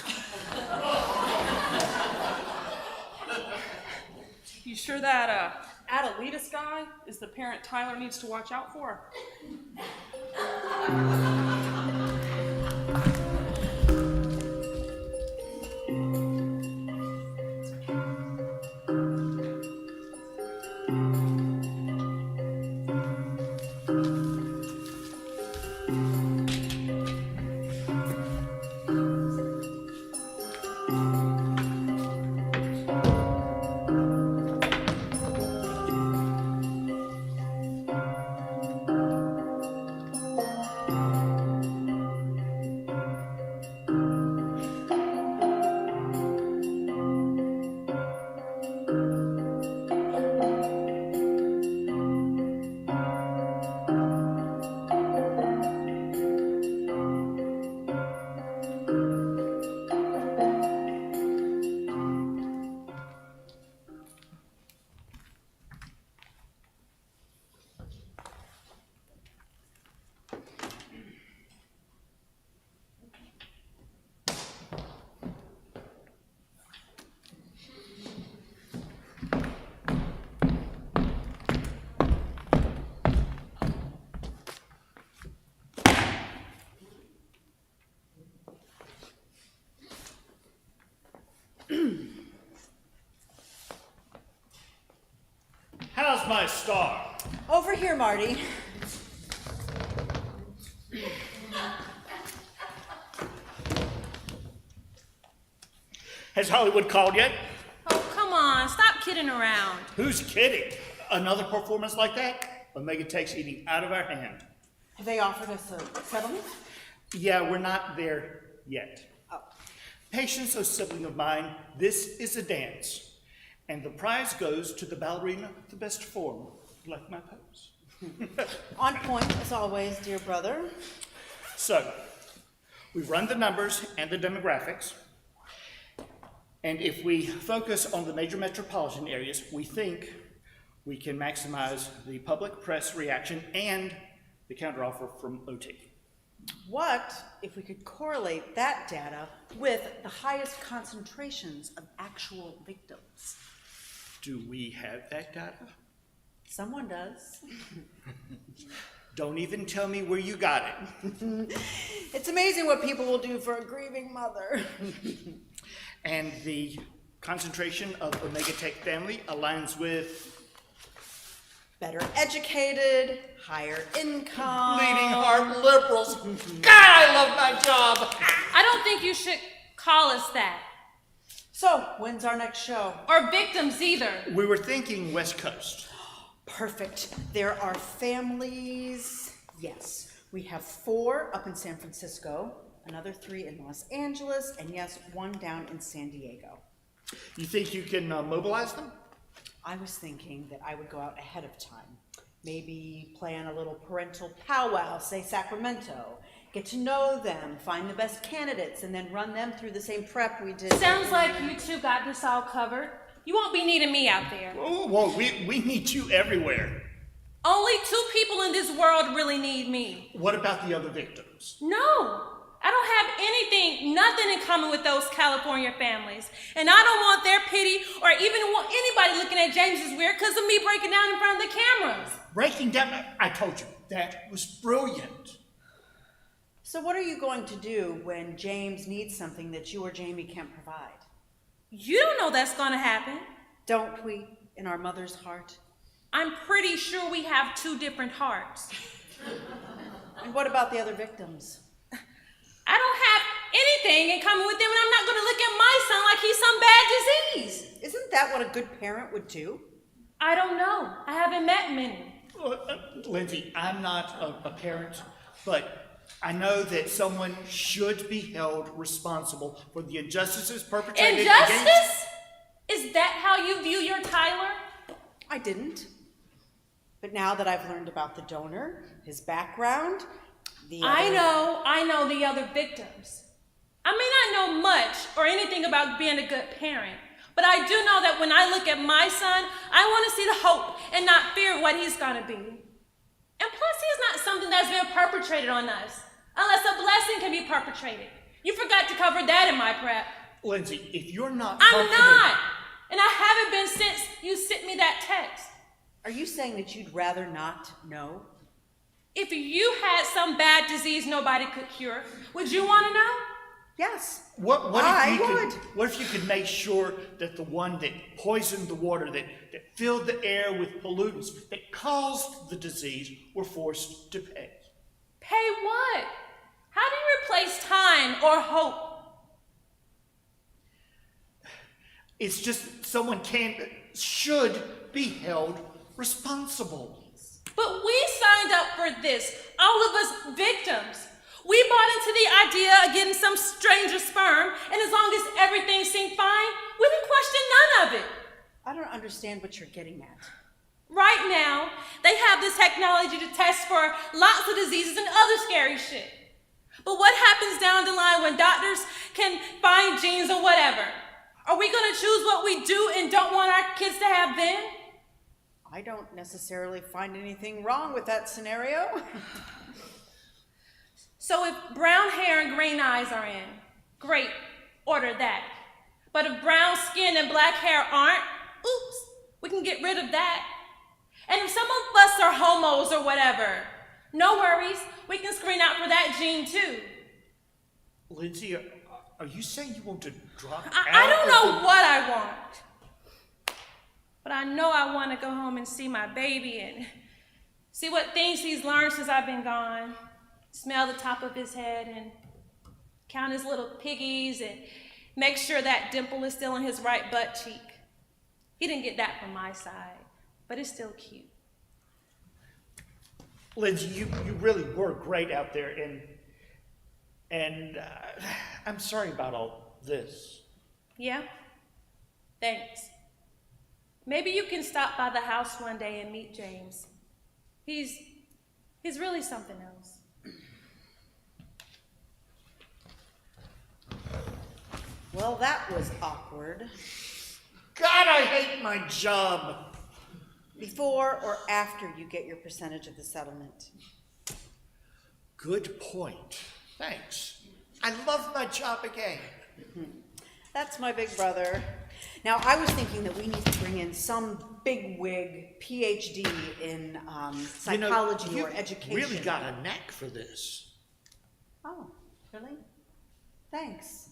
You sure that Adelita's guy is the parent Tyler needs to watch out for? How's my star? Over here, Marty. Has Hollywood called yet? Oh, come on, stop kidding around. Who's kidding? Another performance like that? Omega Tech's eating out of our hand. Have they offered us a settlement? Yeah, we're not there yet. Oh. Patience, O sibling of mine, this is a dance. And the prize goes to the ballerina with the best form, like my pose. On point, as always, dear brother. So, we've run the numbers and the demographics. And if we focus on the major metropolitan areas, we think we can maximize the public press reaction and the counteroffer from OT. What if we could correlate that data with the highest concentrations of actual victims? Do we have that data? Someone does. Don't even tell me where you got it. It's amazing what people will do for a grieving mother. And the concentration of Omega Tech family aligns with Better educated, higher income. bleeding heart liberals. God! I love my job. I don't think you should call us that. So, when's our next show? Or victims either. We were thinking West Coast. Perfect. There are families. Yes, we have 4 up in San Francisco, another 3 in Los Angeles, and yes, 1 down in San Diego. You think you can mobilize them? I was thinking that I would go out ahead of time. Maybe plan a little parental powwow, say Sacramento. Get to know them, find the best candidates, and then run them through the same prep we did. Sounds like you two got this all covered. You won't be needing me out there. Oh, well, we need you everywhere. Only 2 people in this world really need me. What about the other victims? No, I don't have nothing in common with those California families. And I don't want their pity or even want anybody looking at James's weird because of me breaking down in front of the cameras. Breaking down, I told you, that was brilliant. So what are you going to do when James needs something that you or Jamie can't provide? You don't know that's gonna happen. Don't we, in our mother's heart? I'm pretty sure we have 2 different hearts. And what about the other victims? I don't have anything in common with them, and I'm not gonna look at my son like he's some bad disease. Isn't that what a good parent would do? I don't know. I haven't met many. Lyndsey, I'm not a parent, but I know that someone should be held responsible for the injustices perpetrated Injustice? Is that how you view your Tyler? I didn't. But now that I've learned about the donor, his background, I know the other victims. I may not know much or anything about being a good parent, but I do know that when I look at my son, I want to see the hope and not fear what he's gonna be. And plus, he's not something that's been perpetrated on us, unless a blessing can be perpetrated. You forgot to cover that in my prep. Lyndsey, if you're not I'm not! And I haven't been since you sent me that text. Are you saying that you'd rather not know? If you had some bad disease nobody could cure, would you want to know? Yes. What I would. What if you could make sure that the one that poisoned the water, that filled the air with pollutants, that caused the disease, were forced to pay? Pay what? How do you replace time or hope? It's just someone should be held responsible. But we signed up for this, all of us victims. We bought into the idea of getting some stranger's sperm, and as long as everything seemed fine, we didn't question none of it. I don't understand what you're getting at. Right now, they have this technology to test for lots of diseases and other scary shit. But what happens down the line when doctors can find genes or whatever? Are we gonna choose what we do and don't want our kids to have then? I don't necessarily find anything wrong with that scenario. So if brown hair and green eyes are in, great, order that. But if brown skin and black hair aren't, oops, we can get rid of that. And if some of us are homos or whatever, no worries, we can screen out for that gene too. Lyndsey, are you saying you want to drop out? I don't know what I want. But I know I want to go home and see my baby and see what things he's learned since I've been gone. Smell the top of his head and count his little piggies and make sure that dimple is still on his right butt cheek. He didn't get that from my side, but it's still cute. Lyndsey, you really were great out there, and I'm sorry about all this. Yeah? Thanks. Maybe you can stop by the house one day and meet James. He's really something else. Well, that was awkward. God, I hate my job. Before or after you get your percentage of the settlement? Good point. Thanks. I love my job again. That's my big brother. Now, I was thinking that we need to bring in some big-wig PhD in psychology or education. You really got a knack for this. Oh, really? Thanks.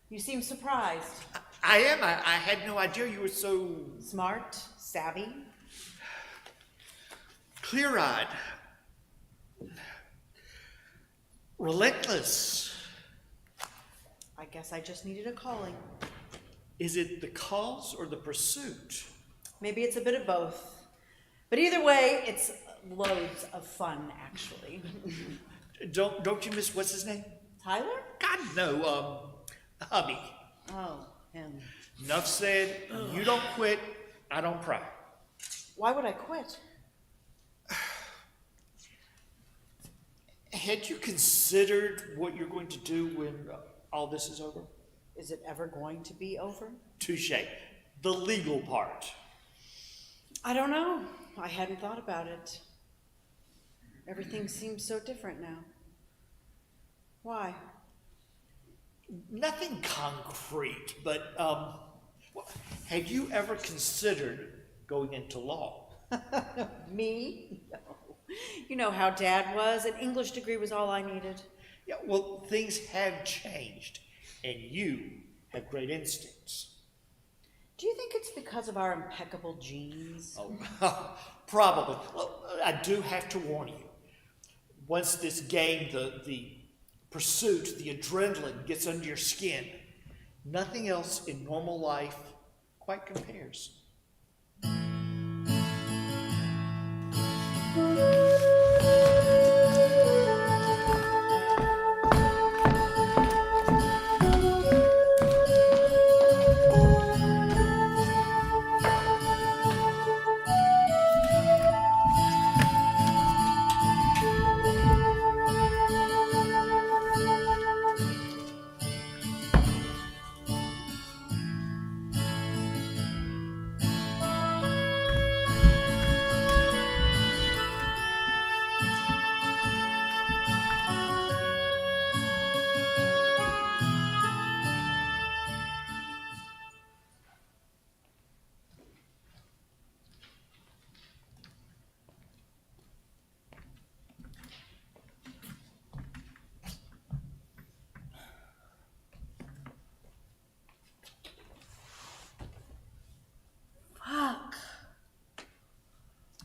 You seem surprised. I am. I had no idea you were so... Smart, savvy. Clear-eyed. Relentless. I guess I just needed a calling. Is it the cause or the pursuit? Maybe it's a bit of both. But either way, it's loads of fun, actually. Don't you miss what's his name? Tyler? God, no, hubby. Oh, him. Enough said. You don't quit, I don't pry. Why would I quit? Had you considered what you're going to do when all this is over? Is it ever going to be over? Touche. The legal part. I don't know. I hadn't thought about it. Everything seems so different now. Why? Nothing concrete, but had you ever considered going into law? Me? No. You know how Dad was. An English degree was all I needed. Yeah, well, things have changed, and you have great instincts. Do you think it's because of our impeccable genes? Oh, probably. Well, I do have to warn you. Once this game, the pursuit, the adrenaline gets under your skin, nothing else in normal life quite compares.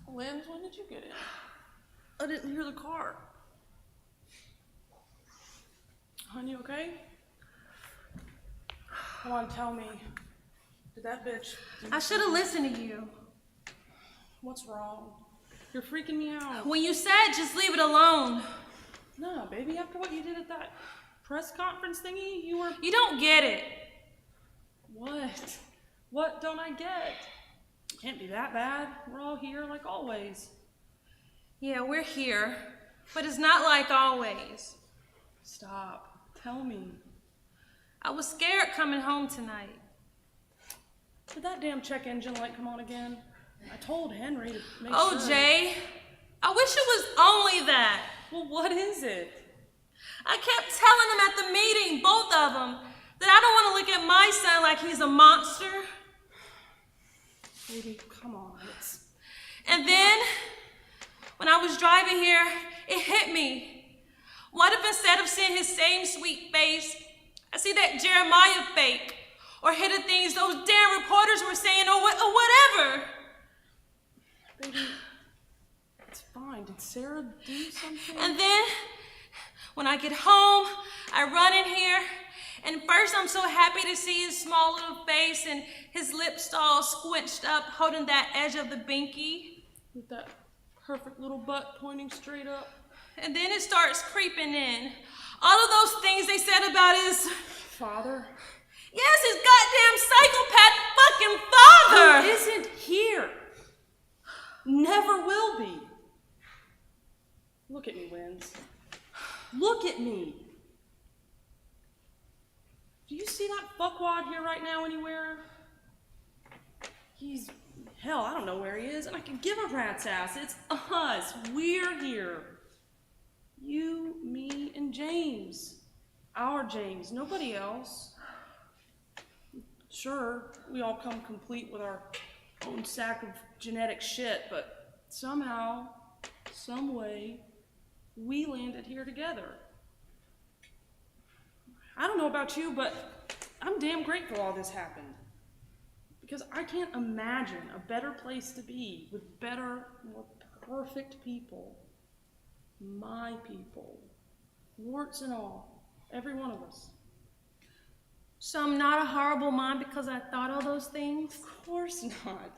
Lynn, when did you get in? I didn't hear the car. Hon, you okay? Come on, tell me. Did that bitch... I should have listened to you. What's wrong? You're freaking me out. When you said just leave it alone. Nah, baby, after what you did at that press conference thingy, you were... You don't get it. What? What don't I get? It can't be that bad. We're all here like always. Yeah, we're here, but it's not like always. Stop. Tell me. I was scared coming home tonight. Did that damn check engine light come on again? I told Henry to make Oh, sure. Jay, I wish it was only that. Well, what is it? I kept telling them at the meeting, both of them, that I don't want to look at my son like he's a monster. Baby, come on. And then, when I was driving here, it hit me. What if instead of seeing his same sweet face, I see that Jeremiah fake, or hear the things those damn reporters were saying, or whatever? Baby, it's fine. Did Sarah do something? And then, when I get home, I run in here, and first I'm so happy to see his small little face and his lips all squinched up, holding that edge of the binky. With that perfect little butt pointing straight up. And then it starts creeping in. All of those things they said about his... Father? Yes, his goddamn psychopath fucking father! Who isn't here. Never will be. Look at me, Linds. Look at me. Do you see that fuckwad here right now anywhere? He's... Hell, I don't know where he is, and I can give a rat's ass. It's us. We're here. You, me, and James. Our James, nobody else. Sure, we all come complete with our own sack of genetic shit, but somehow, some way, we landed here together. I don't know about you, but I'm damn grateful all this happened. Because I can't imagine a better place to be with better, more perfect people. My people. Warts and all. Every one of us. So I'm not a horrible mom because I thought all those things? Of course not.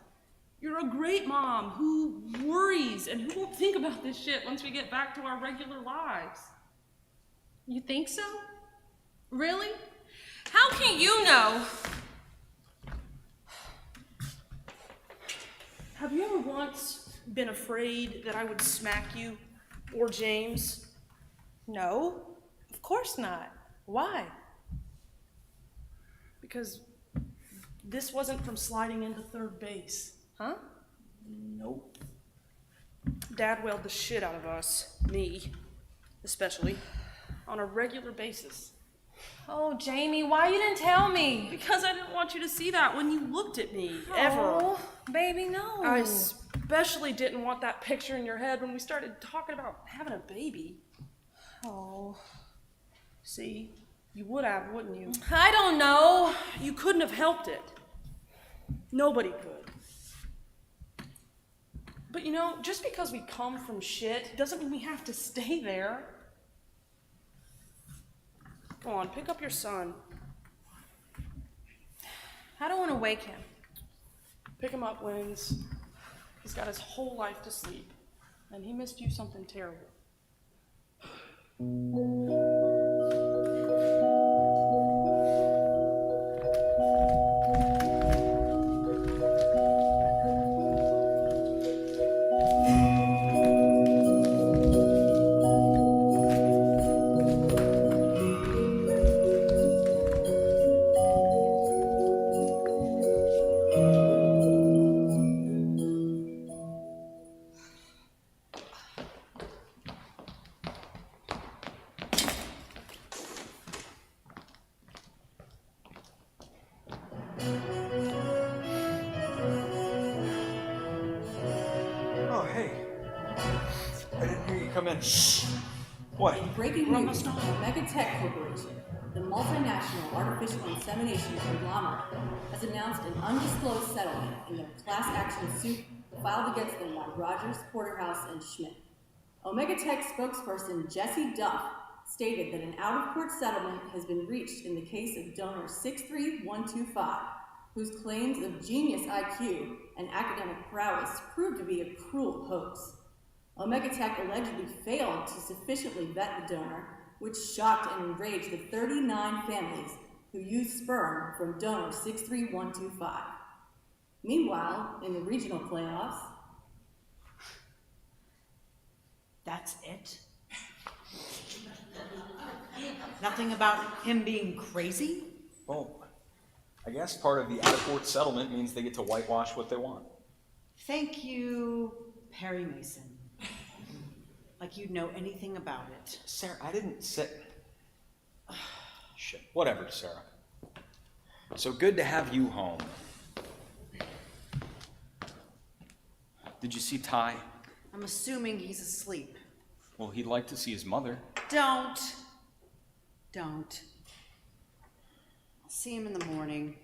You're a great mom who worries and who won't think about this shit once we get back to our regular lives. You think so? Really? How can you know? Have you ever once been afraid that I would smack you or James? No, of course not. Why? Because this wasn't from sliding into third base. Huh? Nope. Dad wailed the shit out of us, me especially, on a regular basis. Oh, Jamie, why you didn't tell me? Because I didn't want you to see that when you looked at me, ever. Oh, baby, no. I especially didn't want that picture in your head when we started talking about having a baby. Oh. See, you would have, wouldn't you? I don't know. You couldn't have helped it. Nobody could. But you know, just because we come from shit doesn't mean we have to stay there. Go on, pick up your son. I don't want to wake him. Pick him up, Linds. He's got his whole life to sleep, and he missed you something terrible. What? Breaking news, Omega Tech Corporation, the multinational artificial insemination conglomerate, has announced an undisclosed settlement in their class action suit filed against them by Rogers, Porterhouse, and Schmidt. Omega Tech spokesperson Jesse Duff stated that an out-of-court settlement has been reached in the case of donor 63125, whose claims of genius IQ and academic prowess proved to be a cruel hoax. Omega Tech allegedly failed to sufficiently vet the donor, which shocked and enraged the 39 families who used sperm from donor 63125. Meanwhile, in the regional playoffs, That's it? Nothing about him being crazy? Well, I guess part of the out-of-court settlement means they get to whitewash what they want. Thank you, Perry Mason. Like you'd know anything about it. Sarah, I didn't say... Shit, whatever, Sarah. So good to have you home. Did you see Ty? I'm assuming he's asleep. Well, he'd like to see his mother. Don't. I'll see him in the morning.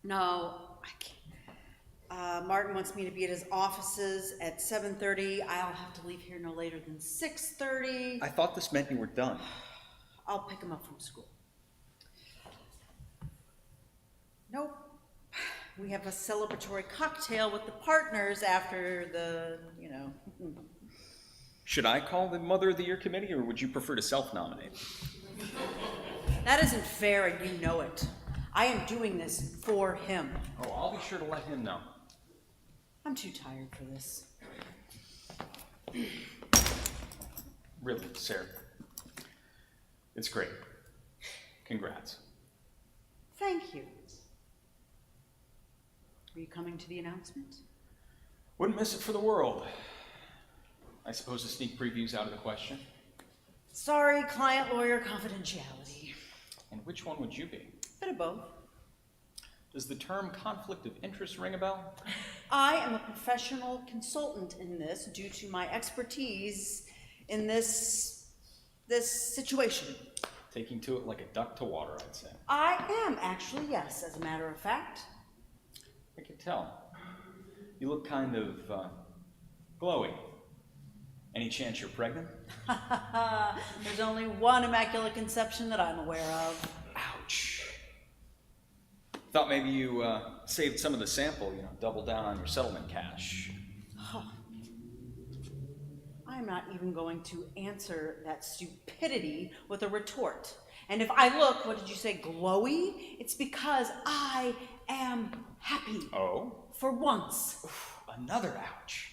No, I can't. Martin wants me to be at his offices at 7:30. I'll have to leave here no later than 6:30. I thought this meant you were done. I'll pick him up from school. Nope. We have a celebratory cocktail with the partners after the, Should I call the Mother of the Year committee, or would you prefer to self-nominate? That isn't fair, and you know it. I am doing this for him. Oh, I'll be sure to let him know. I'm too tired for this. Really, Sarah. It's great. Congrats. Thank you. Are you coming to the announcement? Wouldn't miss it for the world. I suppose a sneak preview's out of the question. Sorry, client-lawyer confidentiality. And which one would you be? Bit of both. Does the term conflict of interest ring a bell? I am a professional consultant in this due to my expertise in this situation. Taking to it like a duck to water, I'd say. I am actually, yes, as a matter of fact. I can tell. You look kind of glowy. Any chance you're pregnant? There's only one immaculate conception that I'm aware of. Ouch. Thought maybe you saved some of the sample, double down on your settlement cash. I'm not even going to answer that stupidity with a retort. And if I look, what did you say, glowy? It's because I am happy. Oh? For once. Oof, another ouch.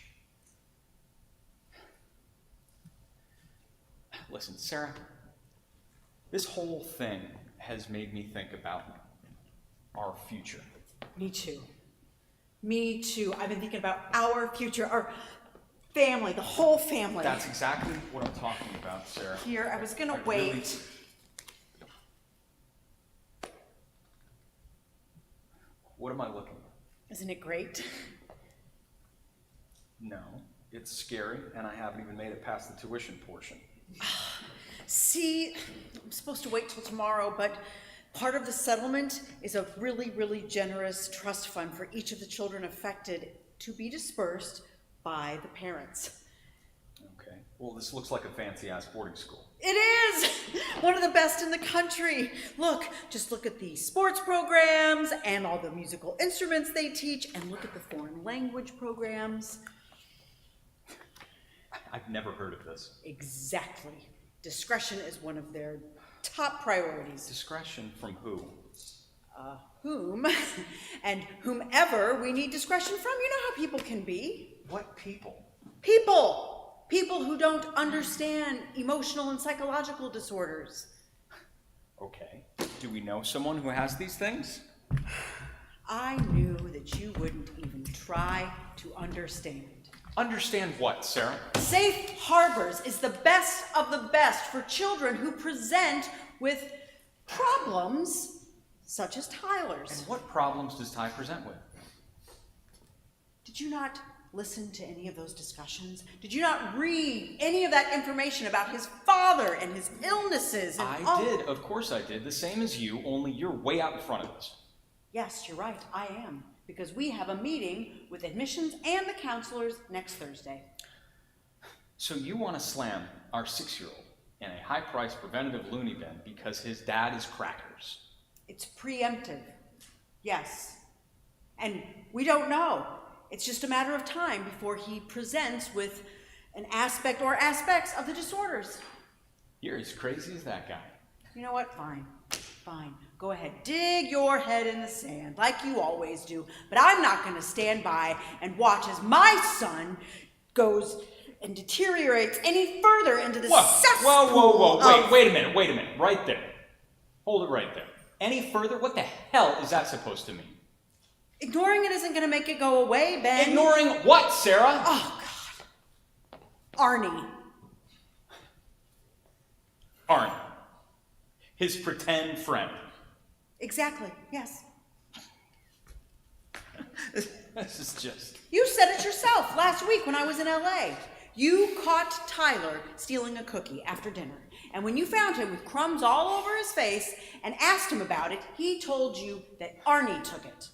Listen, Sarah, this whole thing has made me think about our future. Me too. Me too. I've been thinking about our future, our family, the whole family. That's exactly what I'm talking about, Sarah. Here, I was gonna wait. What am I looking at? Isn't it great? No, it's scary, and I haven't even made it past the tuition portion. See, I'm supposed to wait till tomorrow, but part of the settlement is a really, really generous trust fund for each of the children affected to be dispersed by the parents. Okay. Well, this looks like a fancy-ass boarding school. It is! One of the best in the country. Just look at the sports programs and all the musical instruments they teach, and look at the foreign language programs. I've never heard of this. Exactly. Discretion is one of their top priorities. Discretion from who? Whom and whomever we need discretion from. You know how people can be. What people? People who don't understand emotional and psychological disorders. Okay. Do we know someone who has these things? I knew that you wouldn't even try to understand. Understand what, Sarah? Safe Harbors is the best of the best for children who present with problems such as Tyler's. And what problems does Ty present with? Did you not listen to any of those discussions? Did you not read any of that information about his father and his illnesses? And I did, of course I did. The same as you, only you're way out in front of us. Yes, you're right, I am. Because we have a meeting with admissions and the counselors next Thursday. So you want to slam our 6-year-old in a high-priced preventative loony bin because his dad is crackers? It's preemptive. Yes. And we don't know. It's just a matter of time before he presents with an aspect or aspects of the disorders. You're as crazy as that guy. You know what? Fine. Go ahead. Dig your head in the sand like you always do. But I'm not going to stand by and watch as my son goes and deteriorates any further into the cesspool. Whoa. Wait a minute. Right there. Hold it right there. Any further? What the hell is that supposed to mean? Ignoring it isn't going to make it go away, Ben. Ignoring what, Sarah? Oh, God. Arnie. His pretend friend. Exactly, yes. This is just... You said it yourself last week when I was in LA. You caught Tyler stealing a cookie after dinner. And when you found him with crumbs all over his face and asked him about it, he told you that Arnie took it.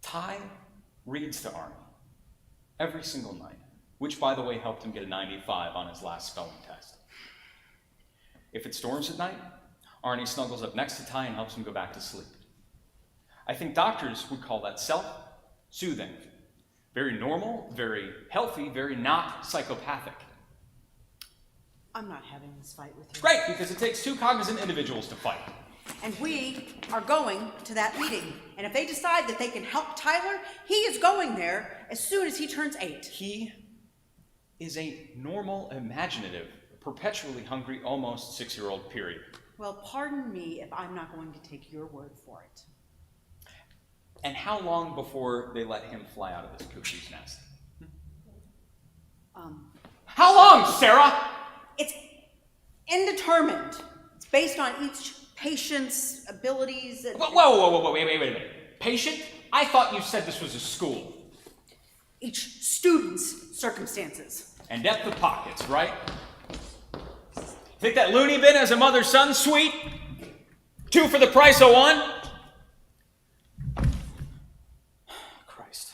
Ty reads to Arnie every single night, which, by the way, helped him get a 95 on his last spelling test. If it storms at night, Arnie snuggles up next to Ty and helps him go back to sleep. I think doctors would call that self-soothing. Very normal, very healthy, very not psychopathic. I'm not having this fight with you. Great, because it takes two cognizant individuals to fight. And we are going to that meeting. And if they decide that they can help Tyler, he is going there as soon as he turns 8. He is a normal, imaginative, perpetually hungry, almost 6-year-old, period. Well, pardon me if I'm not going to take your word for it. And how long before they let him fly out of this cuckoo's nest? How long, Sarah? It's indeterminate. It's based on each patient's abilities. And Whoa, wait a minute. Patient? I thought you said this was a school. each student's circumstances. And depth of pockets, right? Think that loony bin has a mother-son suite? 2 for the price of 1? Christ.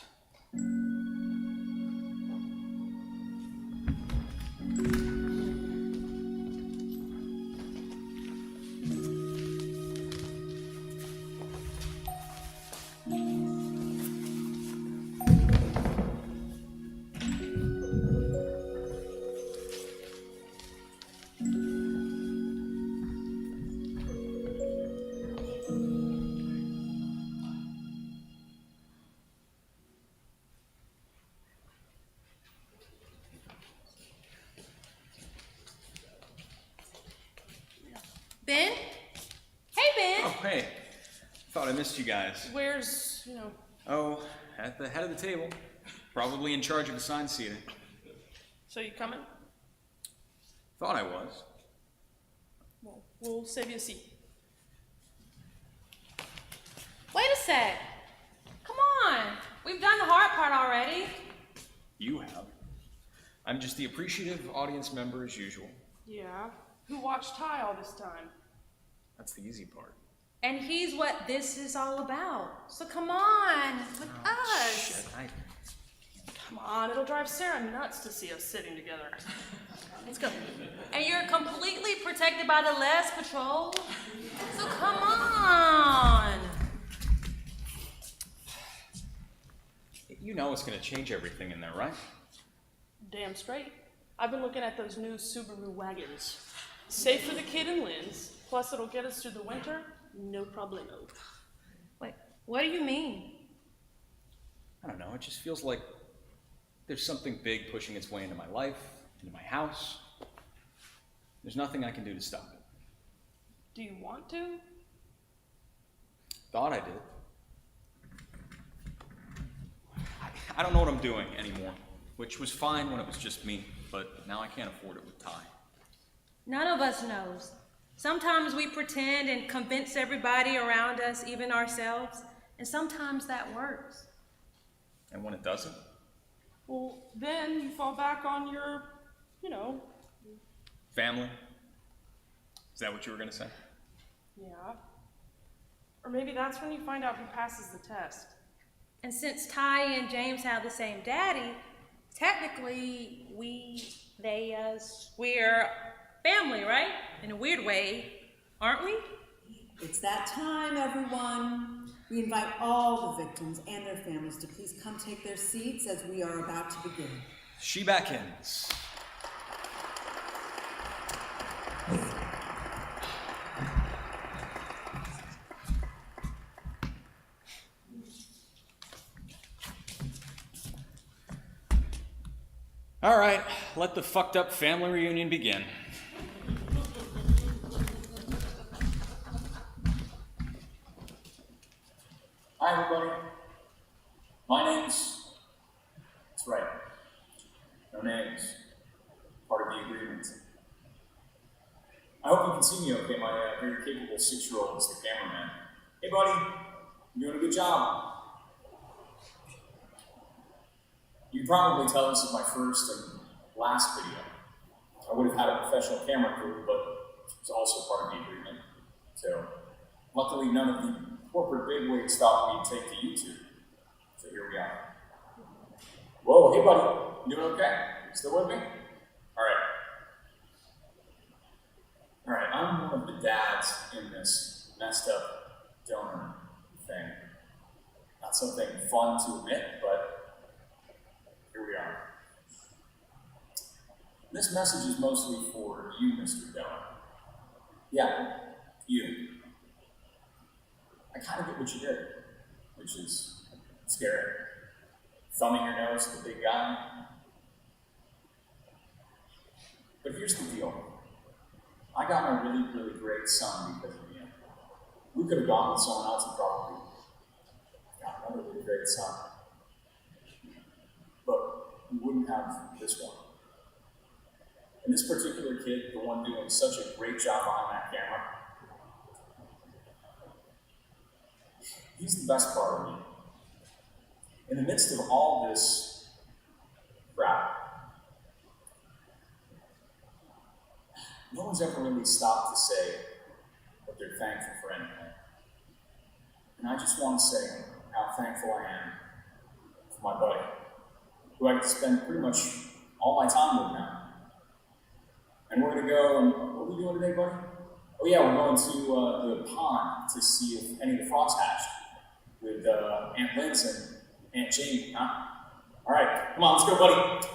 Ben? Hey, Ben. Oh, hey. Thought I missed you guys. Where's, Oh, at the head of the table. Probably in charge of assigned seating. so you coming? Thought I was. Well, we'll save you a seat. Wait a sec. Come on. We've done the hard part already. You have. I'm just the appreciative audience member as usual. Yeah. Who watched Ty all this time? That's the easy part. And he's what this is all about. So come on with us. Shit, Come on, it'll drive Sarah nuts to see us sitting together. Let's go. And you're completely protected by the Les Patrol. So come on. You know it's gonna change everything in there, right? Damn straight. I've been looking at those new Subaru wagons. Safe for the kid and Lynn's. Plus it'll get us through the winter. No problemo. Wait, what do you mean? I don't know, it just feels like there's something big pushing its way into my life, into my house. There's nothing I can do to stop it. Do you want to? Thought I did. I don't know what I'm doing anymore, which was fine when it was just me, but now I can't afford it with Ty. None of us knows. Sometimes we pretend and convince everybody around us, even ourselves, and sometimes that works. And when it doesn't? Well, then you fall back on your, Family? Is that what you were gonna say? yeah. Or maybe that's when you find out who passes the test. And since Ty and James have the same daddy, technically we're family, right? In a weird way, aren't we? It's that time, everyone. We invite all the victims and their families to please come take their seats as we are about to begin. She back ends. All right, let the fucked up family reunion begin. Hi, everybody. My name's... That's right. No names. Part of the agreement. I hope you can see me okay. My very capable 6-year-old is the cameraman. Hey, buddy. You're doing a good job. You can probably tell this is my first and last video. I would have had a professional camera crew, but it's also part of the agreement. So, luckily none of the corporate bigwigs thought we'd take to YouTube. So here we are. Whoa, hey buddy, you doing okay? Still with me? Alright, I'm one of the dads in this messed up donor thing. Not something fun to admit, but here we are. This message is mostly for you, Mr. Donor. Yeah, you. I kind of get what you did, which is scary. Thumbing your nose at the big guy. But here's the deal. I got my really, really great son because of you. We could have gone with someone else and probably got another really great son. But we wouldn't have this one. And this particular kid, the one doing such a great job behind that camera, he's the best part of me. In the midst of all this crap, no one's ever really stopped to say that they're thankful for anything. And I just want to say how thankful I am for my buddy, who I get to spend pretty much all my time with now. And we're going to go, and what are we doing today, buddy? Oh yeah, we're going to the pond to see if any of the frogs hatched with Aunt Lyndsey and Aunt Jamie, huh? All right, come on, let's go, buddy.